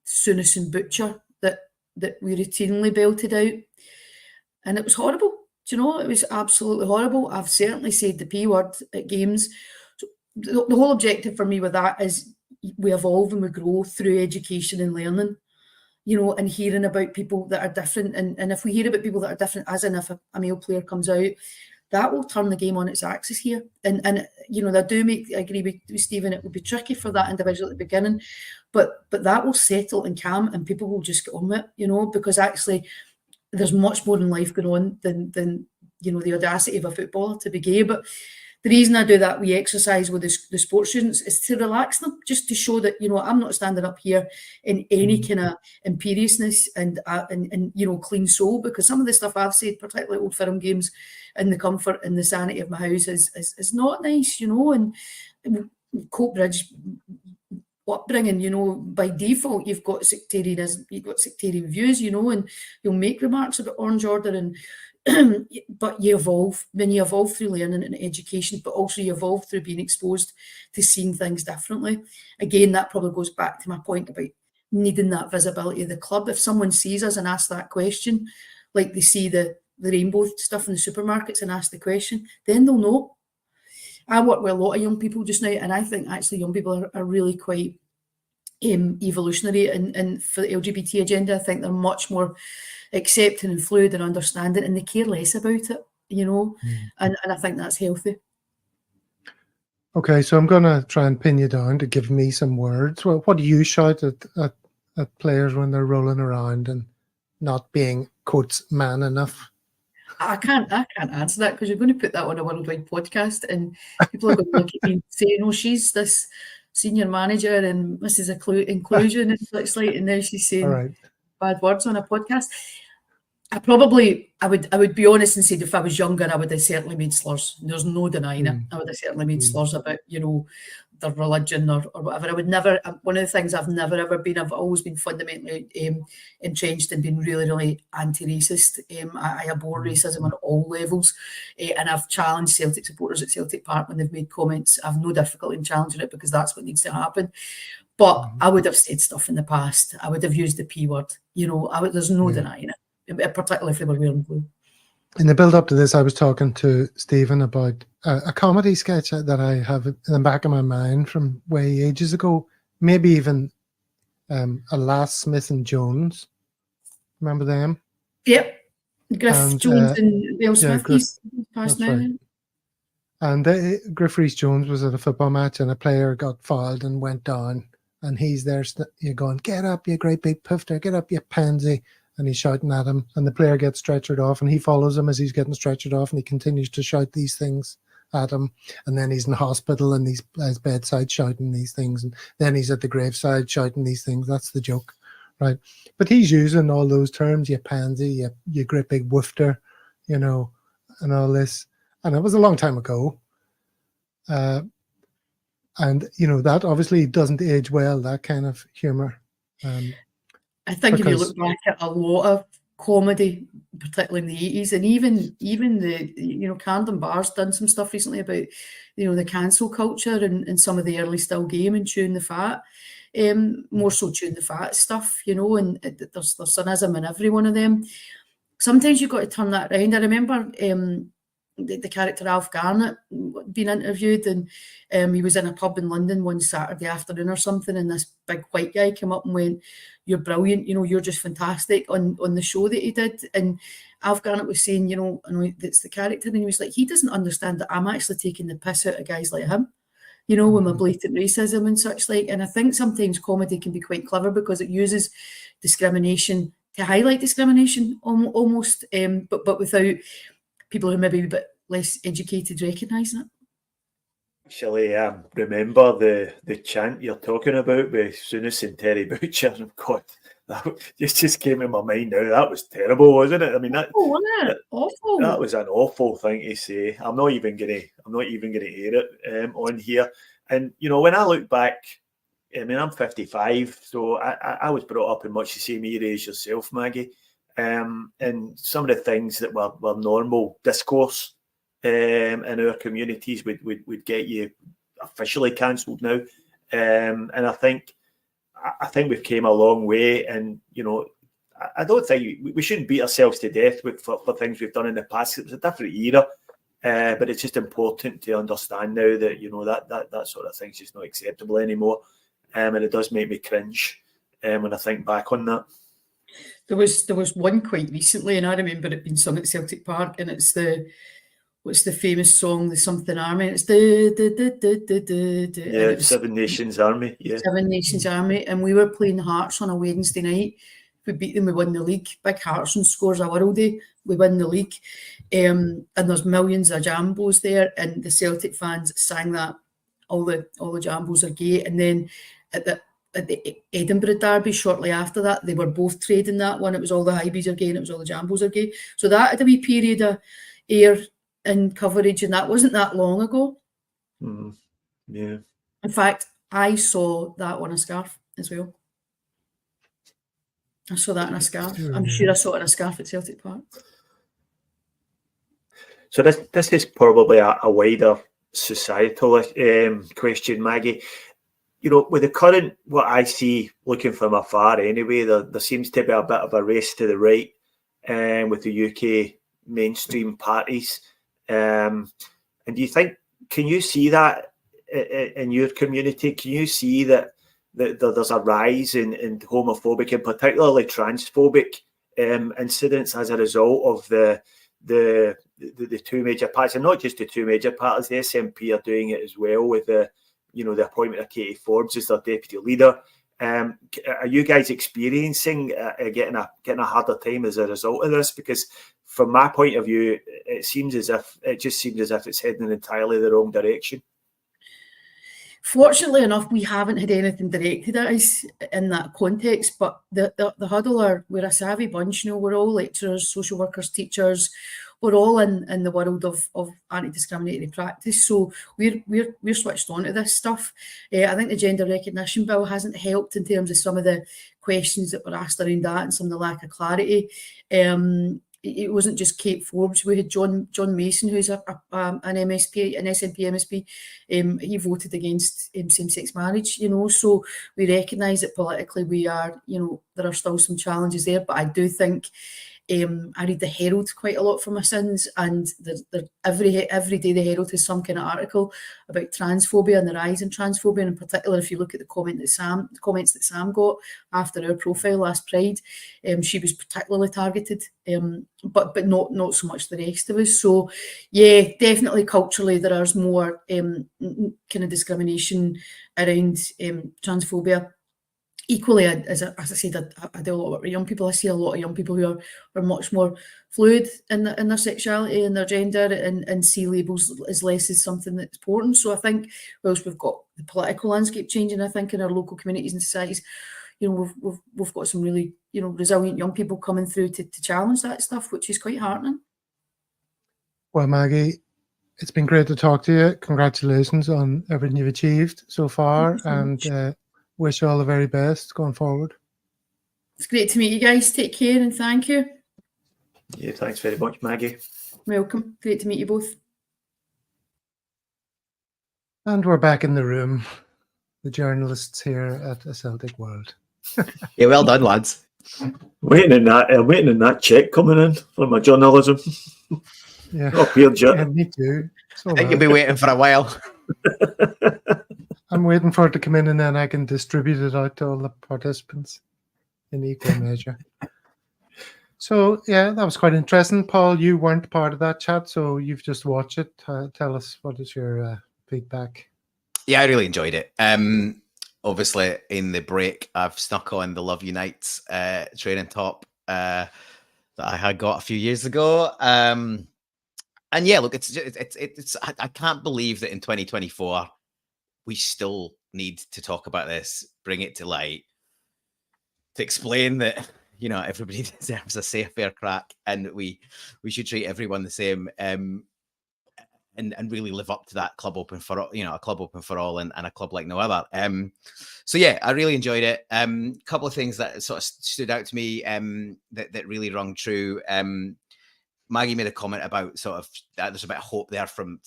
D: Soonest and Butcher that we routinely belted out. And it was horrible. Do you know? It was absolutely horrible. I've certainly said the P word at games. So the whole objective for me with that is we evolve and we grow through education and learning, and hearing about people that are different. And if we hear about people that are different, as in if a male player comes out, that will turn the game on its axis here. And I agree with Stephen, it would be tricky for that individual at the beginning, but that will settle and calm and people will just get on with it, because actually there's much more in life going on than the audacity of a footballer to be gay. But the reason I do that we exercise with the sports students is to relax them, just to show that, I'm not standing up here in any kind of imperiousness and clean soul, because some of the stuff I've said, particularly Old Firm games, in the comfort and the sanity of my house is not nice, and Coatbridge upbringing, by default, you've got sectarianism, you've got sectarian views, and you'll make remarks about Orange Order and but you evolve. When you evolve through learning and education, but also you evolve through being exposed to seeing things differently. Again, that probably goes back to my point about needing that visibility of the club. If someone sees us and asks that question, like they see the rainbow stuff in the supermarkets and ask the question, then they'll know. I work with a lot of young people just now, and I think actually young people are really quite evolutionary and for the LGBT agenda. I think they're much more accepting and fluid and understanding, and they care less about it, and I think that's healthy.
A: Okay, so I'm going to try and pin you down to give me some words. Well, what do you shout at players when they're rolling around and not being, quotes, man enough?
D: I can't answer that, because you're going to put that on a worldwide podcast and people are going to look at me and say, "Oh, she's this senior manager and Mrs. Inclusion," and it's like, and now she's saying bad words on a podcast. I would be honest and say, if I was younger, I would have certainly made slurs. There's no denying it. I would have certainly made slurs about, their religion or whatever. I would never, one of the things I've never ever been, I've always been fundamentally entrenched in being really, really anti-racist. I abhor racism on all levels, and I've challenged Celtic supporters at Celtic Park when they've made comments. I've no difficulty in challenging it, because that's what needs to happen. But I would have said stuff in the past. I would have used the P word. There's no denying it, particularly if they were wearing blue.
A: In the build-up to this, I was talking to Stephen about a comedy sketch that I have in the back of my mind from way ages ago, maybe even a Last Smith and Jones. Remember them?
D: Yep. Griff Jones and Will Smith. He's passed now.
A: Right. And Griff Rhys-Jones was at a football match and a player got fouled and went down. And he's there, you're going, "Get up, you great big pifter, get up, you pansy." and he's shouting at him, and the player gets stretchered off, and he follows him as he's getting stretchered off, and he continues to shout these things at him, and then he's in hospital and he's at his bedside shouting these things, and then he's at the graveside shouting these things. That's the joke, right? But he's using all those terms, you pansy, you great big woofter, you know, and all this. And it was a long time ago. And, you know, that obviously doesn't age well, that kind of humour.
D: I think if you look back at a lot of comedy, particularly in the 80s, and even the, you know, Camden Bar's done some stuff recently about, you know, the cancel culture and some of the early Still Game and Chewing the Fat, more so Chewing the Fat stuff, you know, and there's cynism in every one of them. Sometimes you've got to turn that around. I remember the character Alf Garnett being interviewed, and he was in a pub in London one Saturday afternoon or something, and this big white guy came up and went, "You're brilliant, you know, you're just fantastic," on the show that he did. And Alf Garnett was saying, you know, and that's the character, and he was like, he doesn't understand that I'm actually taking the piss out of guys like him, you know, with my blatant racism and such like. And I think sometimes comedy can be quite clever because it uses discrimination to highlight discrimination almost, but without people who maybe a bit less educated recognising it.
B: Actually, remember the chant you're talking about with Souness and Terry Butcher? God, that just came in my mind now. That was terrible, wasn't it? I mean,
D: wasn't it? Awful.
B: That was an awful thing to say. I'm not even gonna air it on here. And you know, when I look back, I mean, I'm 55, so I was brought up in much the same era as yourself, Maggie. And some of the things that were normal discourse in our communities would get you officially cancelled now. And I think we've came a long way. And you know, I don't think we shouldn't beat ourselves to death for things we've done in the past. It was a different era, but it's just important to understand now that, you know, that sort of thing's just not acceptable anymore. And it does make me cringe when I think back on that.
D: There was one quite recently, and I remember it being sung at Celtic Park, and it's what's the famous song, the Something Army? It's
B: yeah, Seven Nations Army. Yeah,
D: Seven Nations Army, and we were playing Hearts on a Wednesday night. We beat them, we won the league. Big Hearts and scores a worldie. We win the league, and there's millions of jambos there, and the Celtic fans sang that all the jambos are gay, and then at the Edinburgh derby shortly after that, they were both trading that one. It was all the Highbies are gay and it was all the Jambos are gay. So that had a wee period of air and coverage, and that wasn't that long ago.
B: Yeah.
D: In fact, I saw that on a scarf as well. I saw that in a scarf. I'm sure I saw it in a scarf at Celtic Park.
B: So this is probably a wider societal question, Maggie. You know, with the current, what I see looking from afar anyway, there seems to be a bit of a race to the right with the UK mainstream parties. And do you think, can you see that in your community? Can you see that there's a rise in homophobic and particularly transphobic incidents as a result of the two major parties, and not just the two major parties? The SNP are doing it as well with the appointment of Katie Forbes as their deputy leader. Are you guys experiencing getting a harder time as a result of this? Because from my point of view, it just seems as if it's heading in entirely the wrong direction.
D: Fortunately enough, we haven't had anything directed at us in that context, but the Huddle we're a savvy bunch, you know, we're all lecturers, social workers, teachers, we're all in the world of anti-discriminatory practice, so we're switched on to this stuff. I think the gender recognition bill hasn't helped in terms of some of the questions that were asked around that and some of the lack of clarity. It wasn't just Kate Forbes. We had John Mason, who's an MSP, an SNP MSP. He voted against same-sex marriage, you know. So we recognise that politically we are, you know, there are still some challenges there. But I do think I read the Herald quite a lot for my sins, and every day the Herald has some kind of article about transphobia and the rise in transphobia. And in particular, if you look at the comments that Sam got after our profile last Pride, she was particularly targeted, but not so much the rest of us. So yeah, definitely culturally there is more kind of discrimination around transphobia. equally, as I said, I do a lot with young people. I see a lot of young people who are much more fluid in their sexuality and their gender, and see labels as less as something that's important. So I think whilst we've got the political landscape changing, I think in our local communities and societies, you know, we've got some really, you know, resilient young people coming through to challenge that stuff, which is quite heartening.
A: Well, Maggie, it's been great to talk to you. Congratulations on everything you've achieved so far, and wish you all the very best going forward.
D: It's great to meet you guys. Take care and thank you.
B: Yeah, thanks very much, Maggie.
D: Welcome. Great to meet you both.
A: And we're back in the room, the journalists here at A Celtic World.
C: Yeah, well done, lads.
B: Waiting in that check coming in for my journalism.
A: Yeah,
B: Oh, weird,
A: yeah, me too. So
C: I think you'll be waiting for a while.
A: I'm waiting for it to come in, and then I can distribute it out to all the participants in equal measure. So, yeah, that was quite interesting. Paul, you weren't part of that chat, so you've just watched it. Tell us, what is your feedback?
C: Yeah, I really enjoyed it. Obviously, in the break, I've snuck on the Love Unites training top that I had got a few years ago. And yeah, look, it's I can't believe that in 2024 we still need to talk about this, bring it to light, to explain that, you know, everybody deserves a safe, fair crack, and we should treat everyone the same, and really live up to that club open for all, you know, a club open for all, and a club like no other. So yeah, I really enjoyed it. A couple of things that sort of stood out to me that really rung true. Maggie made a comment about sort of there's a bit of hope there from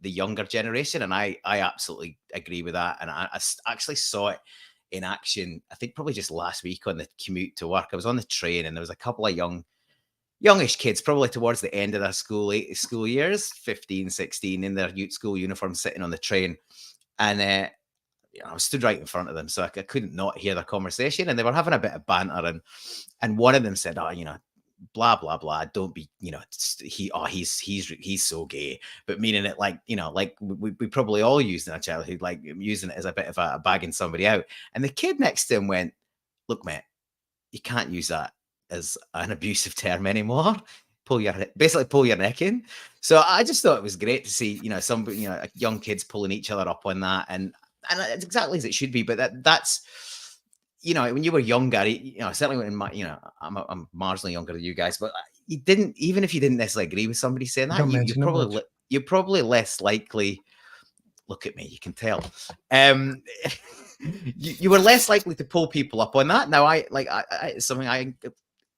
C: the younger generation, and I absolutely agree with that. And I actually saw it in action, I think probably just last week on the commute to work. I was on the train, and there was a couple of youngish kids, probably towards the end of their school years, 15, 16, in their youth school uniform, sitting on the train. And you know, I was stood right in front of them, so I couldn't not hear their conversation. And they were having a bit of banter, and one of them said, "Oh, you know, blah blah blah, don't be, you know, he's so gay," but meaning it like, you know, like we probably all used in our childhood, like using it as a bit of a bagging somebody out. And the kid next to him went, "Look, mate, you can't use that as an abusive term anymore. Basically pull your neck in." So I just thought it was great to see, you know, some, you know, young kids pulling each other up on that, and it's exactly as it should be. But that's, you know, when you were younger, you know, certainly when you know, I'm marginally younger than you guys, but you didn't, even if you didn't necessarily agree with somebody saying that, you're probably less likely. Look at me, you can tell. You were less likely to pull people up on that. Now, it's something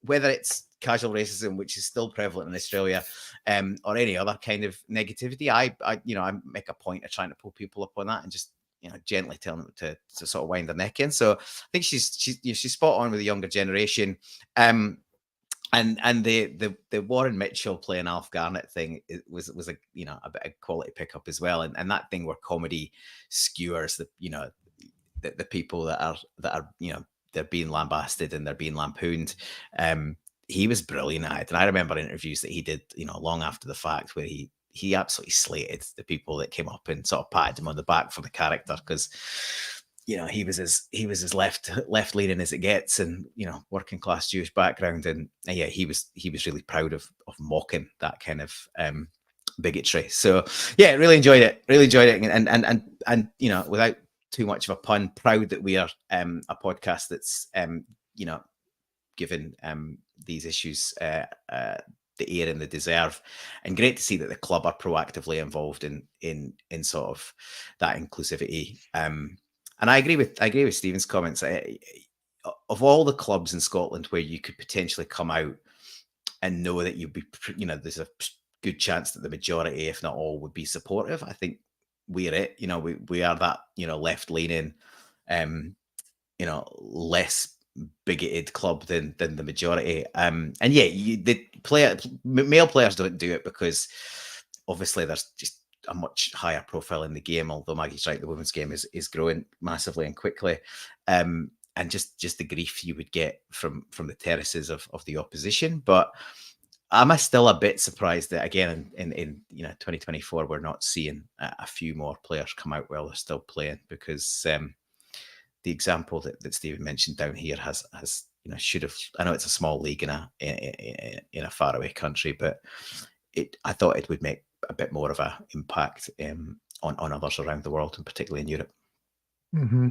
C: whether it's casual racism, which is still prevalent in Australia, or any other kind of negativity, I make a point of trying to pull people up on that and just, you know, gently tell them to sort of wind their neck in. So I think she's spot on with the younger generation. And the Warren Mitchell playing Alf Garnett thing, it was a, you know, a bit of quality pickup as well. And that thing where comedy skewers the, you know, the people that are, you know, they're being lambasted and they're being lampooned. He was brilliant at it. And I remember interviews that he did, you know, long after the fact, where he absolutely slated the people that came up and sort of patted him on the back for the character, because, you know, he was as left leaning as it gets, and, you know, working class Jewish background, and yeah, he was really proud of mocking that kind of bigotry. So yeah, really enjoyed it, and you know, without too much of a pun, proud that we are a podcast that's you know, given these issues the air and the deserve, and great to see that the club are proactively involved in sort of that inclusivity. And I agree with Stephen's comments. Of all the clubs in Scotland where you could potentially come out and know that you'd be, you know, there's a good chance that the majority, if not all, would be supportive, I think we're it. You know, we are that, you know, left leaning, you know, less bigoted club than the majority. And yeah, male players don't do it because obviously there's just a much higher profile in the game, although Maggie's right, the women's game is growing massively and quickly. And just the grief you would get from the terraces of the opposition. But I'm still a bit surprised that, again, in you know, 2024, we're not seeing a few more players come out while they're still playing, because the example that Stephen mentioned down here has should have. I know it's a small league in a faraway country, but I thought it would make a bit more of a impact on others around the world, and particularly in Europe.
A: Mm-hmm.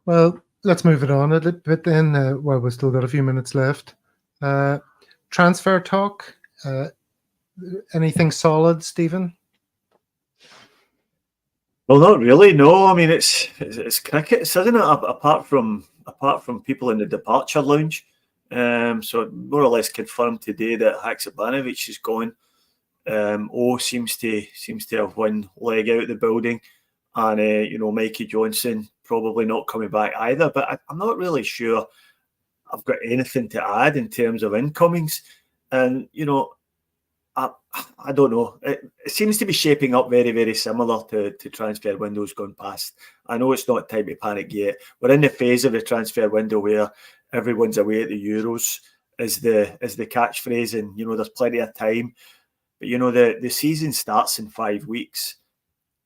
A: Well, let's move it on a little bit then. Well, we've still got a few minutes left. Transfer talk. Anything solid, Stephen?
B: Well, not really. No, I mean it's cricket, isn't it? Apart from people in the departure lounge. So more or less confirmed today that Haksabanovic is gone. O seems to have one leg out of the building, and Mikey Johnson probably not coming back either. But I'm not really sure I've got anything to add in terms of incomings, and I don't know. It seems to be shaping up very, very similar to transfer windows gone past. I know it's not time to panic yet. We're in the phase of the transfer window where everyone's away at the Euros is the catchphrase, and there's plenty of time. But the season starts in 5 weeks.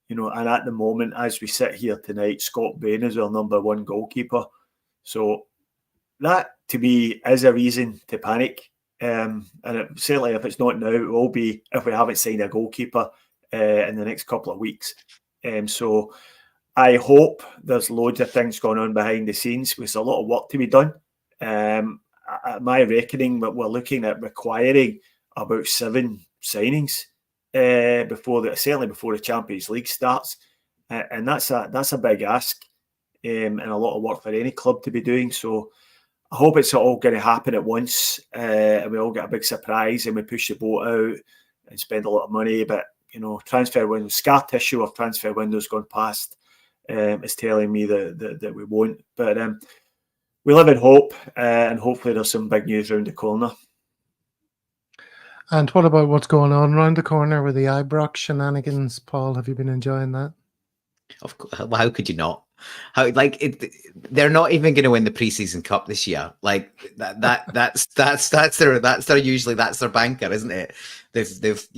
B: And at the moment, as we sit here tonight, Scott Bain is our number one goalkeeper. So that to me is a reason to panic. And certainly, if it's not now, it will be if we haven't signed a goalkeeper in the next couple of weeks. So I hope there's loads of things going on behind the scenes. There's a lot of work to be done. At my reckoning, we're looking at requiring about 7 signings certainly before the Champions League starts, and that's a big ask and a lot of work for any club to be doing. So I hope it's all going to happen at once, and we all get a big surprise and we push the boat out and spend a lot of money. But transfer window, scar tissue of transfer windows gone past is telling me that we won't. But we live in hope, and hopefully there's some big news around the corner.
A: And what about what's going on around the corner with the Ibrox shenanigans, Paul? Have you been enjoying that?
C: Of course. Well, how could you not? They're not even going to win the preseason cup this year. Like that's their banker, isn't it? They've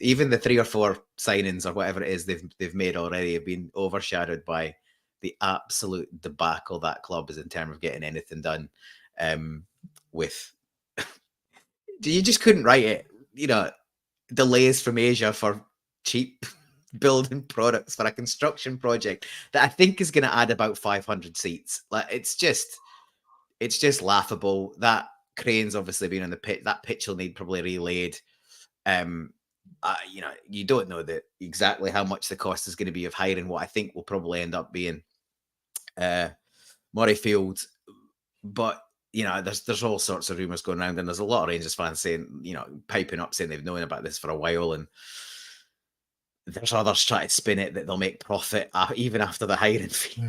C: even the 3 or 4 signings or whatever it is they've made already have been overshadowed by the absolute debacle that club is in terms of getting anything done. With you just couldn't write it. Delays from Asia for cheap building products for a construction project that I think is going to add about 500 seats. Like it's just laughable. That crane's obviously been on the pitch. That pitch will need probably relayed. You don't know exactly how much the cost is going to be of hiring what I think will probably end up being Murrayfield, but there's all sorts of rumours going around, and there's a lot of Rangers fans saying, piping up saying they've known about this for a while, and there's others trying to spin it that they'll make profit even after the hiring fee.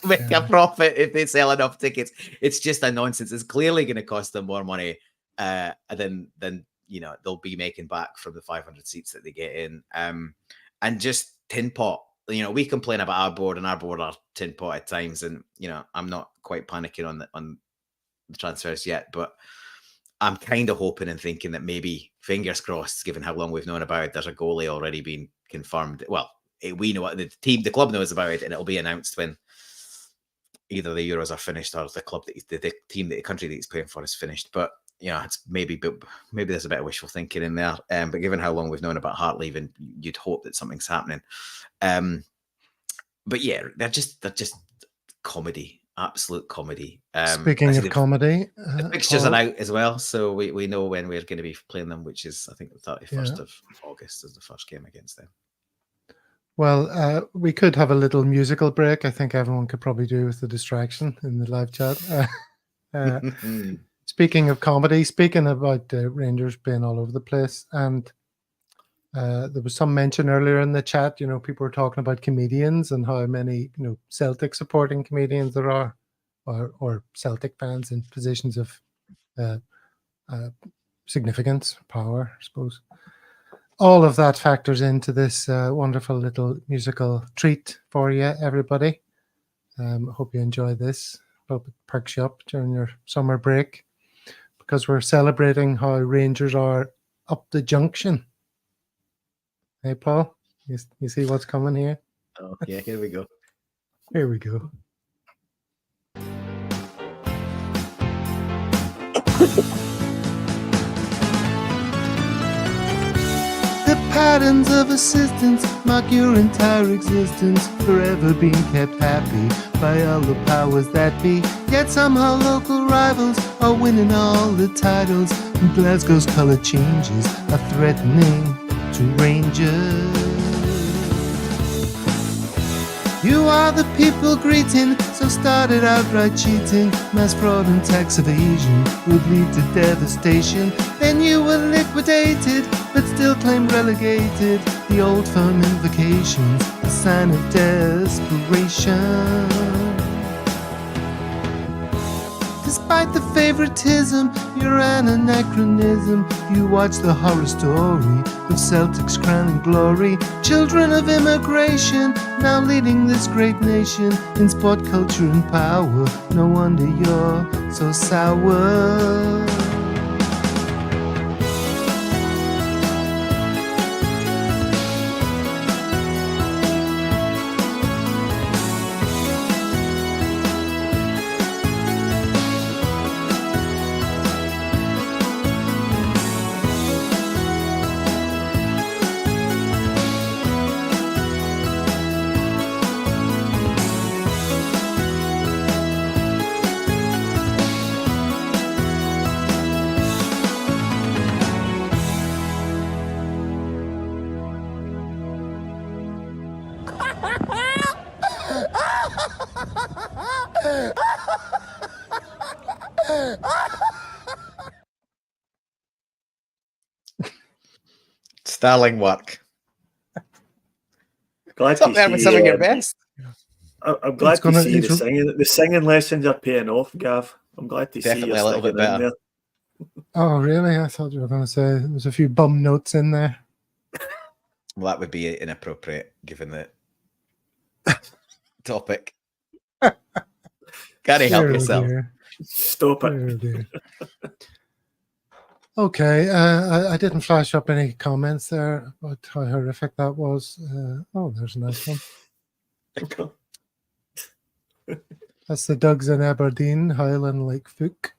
C: Make a profit if they sell enough tickets. It's just a nonsense. It's clearly going to cost them more money than they'll be making back from the 500 seats that they get in. And just tin pot. We complain about our board, and our board are tin pot at times, and I'm not quite panicking on the transfers yet, but I'm kind of hoping and thinking that maybe, fingers crossed, given how long we've known about it, there's a goalie already been confirmed. Well, we know what the club knows about it, and it'll be announced when either the Euros are finished or the club the country that he's playing for is finished. But it's maybe there's a bit of wishful thinking in there. But given how long we've known about Hart leaving, you'd hope that something's happening. But yeah, they're just comedy. Absolute comedy.
A: Speaking of comedy,
C: the fixtures are out as well, so we know when we're going to be playing them, which is I think the 31st of August is the first game against them.
A: Well, we could have a little musical break. I think everyone could probably do with the distraction in the live chat. Speaking of comedy, speaking about Rangers being all over the place, and there was some mention earlier in the chat, people were talking about comedians and how many, Celtic supporting comedians there are, or Celtic fans in positions of significance, power, I suppose. All of that factors into this wonderful little musical treat for you, everybody. Hope you enjoy this. Hope it perks you up during your summer break, because we're celebrating how Rangers are up the junction. Hey, Paul, you see what's coming here?
C: Oh, yeah, here we go.
A: Here we go. The patterns of assistance mark your entire existence, forever being kept happy by all the powers that be. Yet somehow local rivals are winning all the titles, and Glasgow's colour changes are threatening to Rangers. You are the people greeting, so started outright cheating. Mass fraud and tax evasion would lead to devastation. Then you were liquidated, but still claimed relegated. The old firm invocations, a sign of desperation. Despite the favoritism, you're an anachronism. You watch the horror story of Celtic's crowning glory. Children of immigration, now leading this great nation in sport, culture and power. No wonder you're so sour.
C: Sterling work.
B: Glad
C: It's up
B: to
C: there with
B: see,
C: some of your best.
B: I'm glad
A: It's
B: to
A: gonna-
B: see
A: it's-
B: the singing lessons are paying off, Gav. I'm glad to see
C: Definitely
B: you're
C: a little bit
B: sticking in
C: better.
B: there.
A: Oh, really? I thought you were going to say there was a few bum notes in there.
C: Well, that would be inappropriate given the topic. Gotta help
A: Dear, oh
C: yourself.
A: dear.
B: Stop it.
A: Dear, oh dear. Okay, I didn't flash up any comments there about how horrific that was. Oh, there's a nice one. That's the Dougs in Aberdeen, howling like Fook.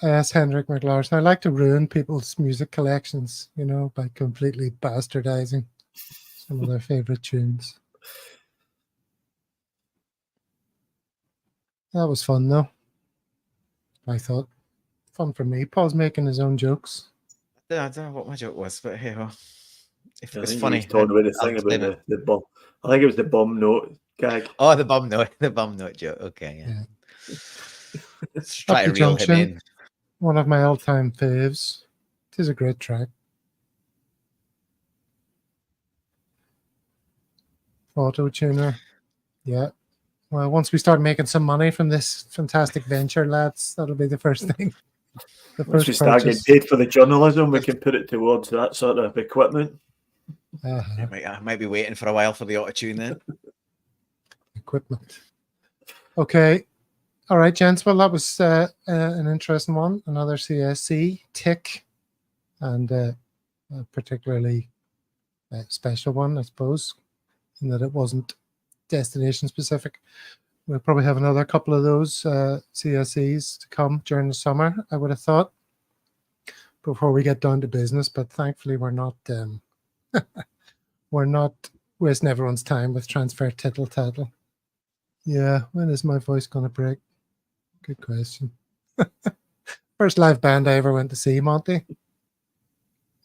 A: Yes, Henrik McLaughlin. I like to ruin people's music collections, you know, by completely bastardizing some of their favorite tunes. That was fun, though. I thought. Fun for me. Paul's making his own jokes.
C: I don't know what my joke was, but hey, well, if
B: I
C: it's
B: think
C: funny.
B: he was talking about the
C: I'll
B: thing
C: explain
B: about
C: it.
B: the bum. I think it was the bum note gag.
C: Oh, the bum note joke. Okay, yeah. Let's try
A: Up
C: to
A: the
C: reel him
A: Junction.
C: in.
A: One of my all-time faves. It is a great track. Auto tuner. Yeah. Well, once we start making some money from this fantastic venture, lads, that'll be the first thing. The
B: Once
A: first
B: we start getting
A: purchase.
B: paid for the journalism, we can put it towards that sort of equipment.
A: Uh-huh.
C: I might be waiting for a while for the auto tune then.
A: Equipment. Okay. All right, gents. Well, that was an interesting one. Another CSC tick, and a particularly special one, I suppose, in that it wasn't destination specific. We'll probably have another couple of those CSCs to come during the summer, I would have thought, before we get down to business. But thankfully, we're not wasting everyone's time with transfer tittle tattle. Yeah, when is my voice going to break? Good question. First live band I ever went to see, Monty,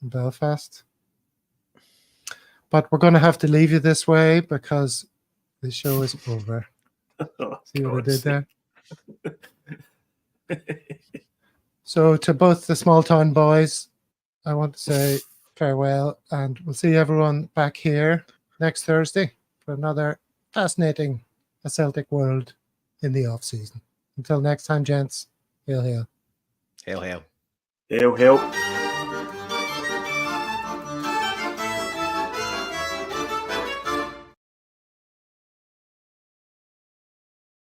A: in Belfast. But we're going to have to leave you this way because the show is over.
B: Oh,
A: See what I
B: God's
A: did there? So to both the small town boys, I want to say farewell, and we'll see everyone back here next Thursday for another fascinating A Celtic World in the off-season. Until next time, gents, hail, hail.
C: Hail, hail.
B: Hail, help.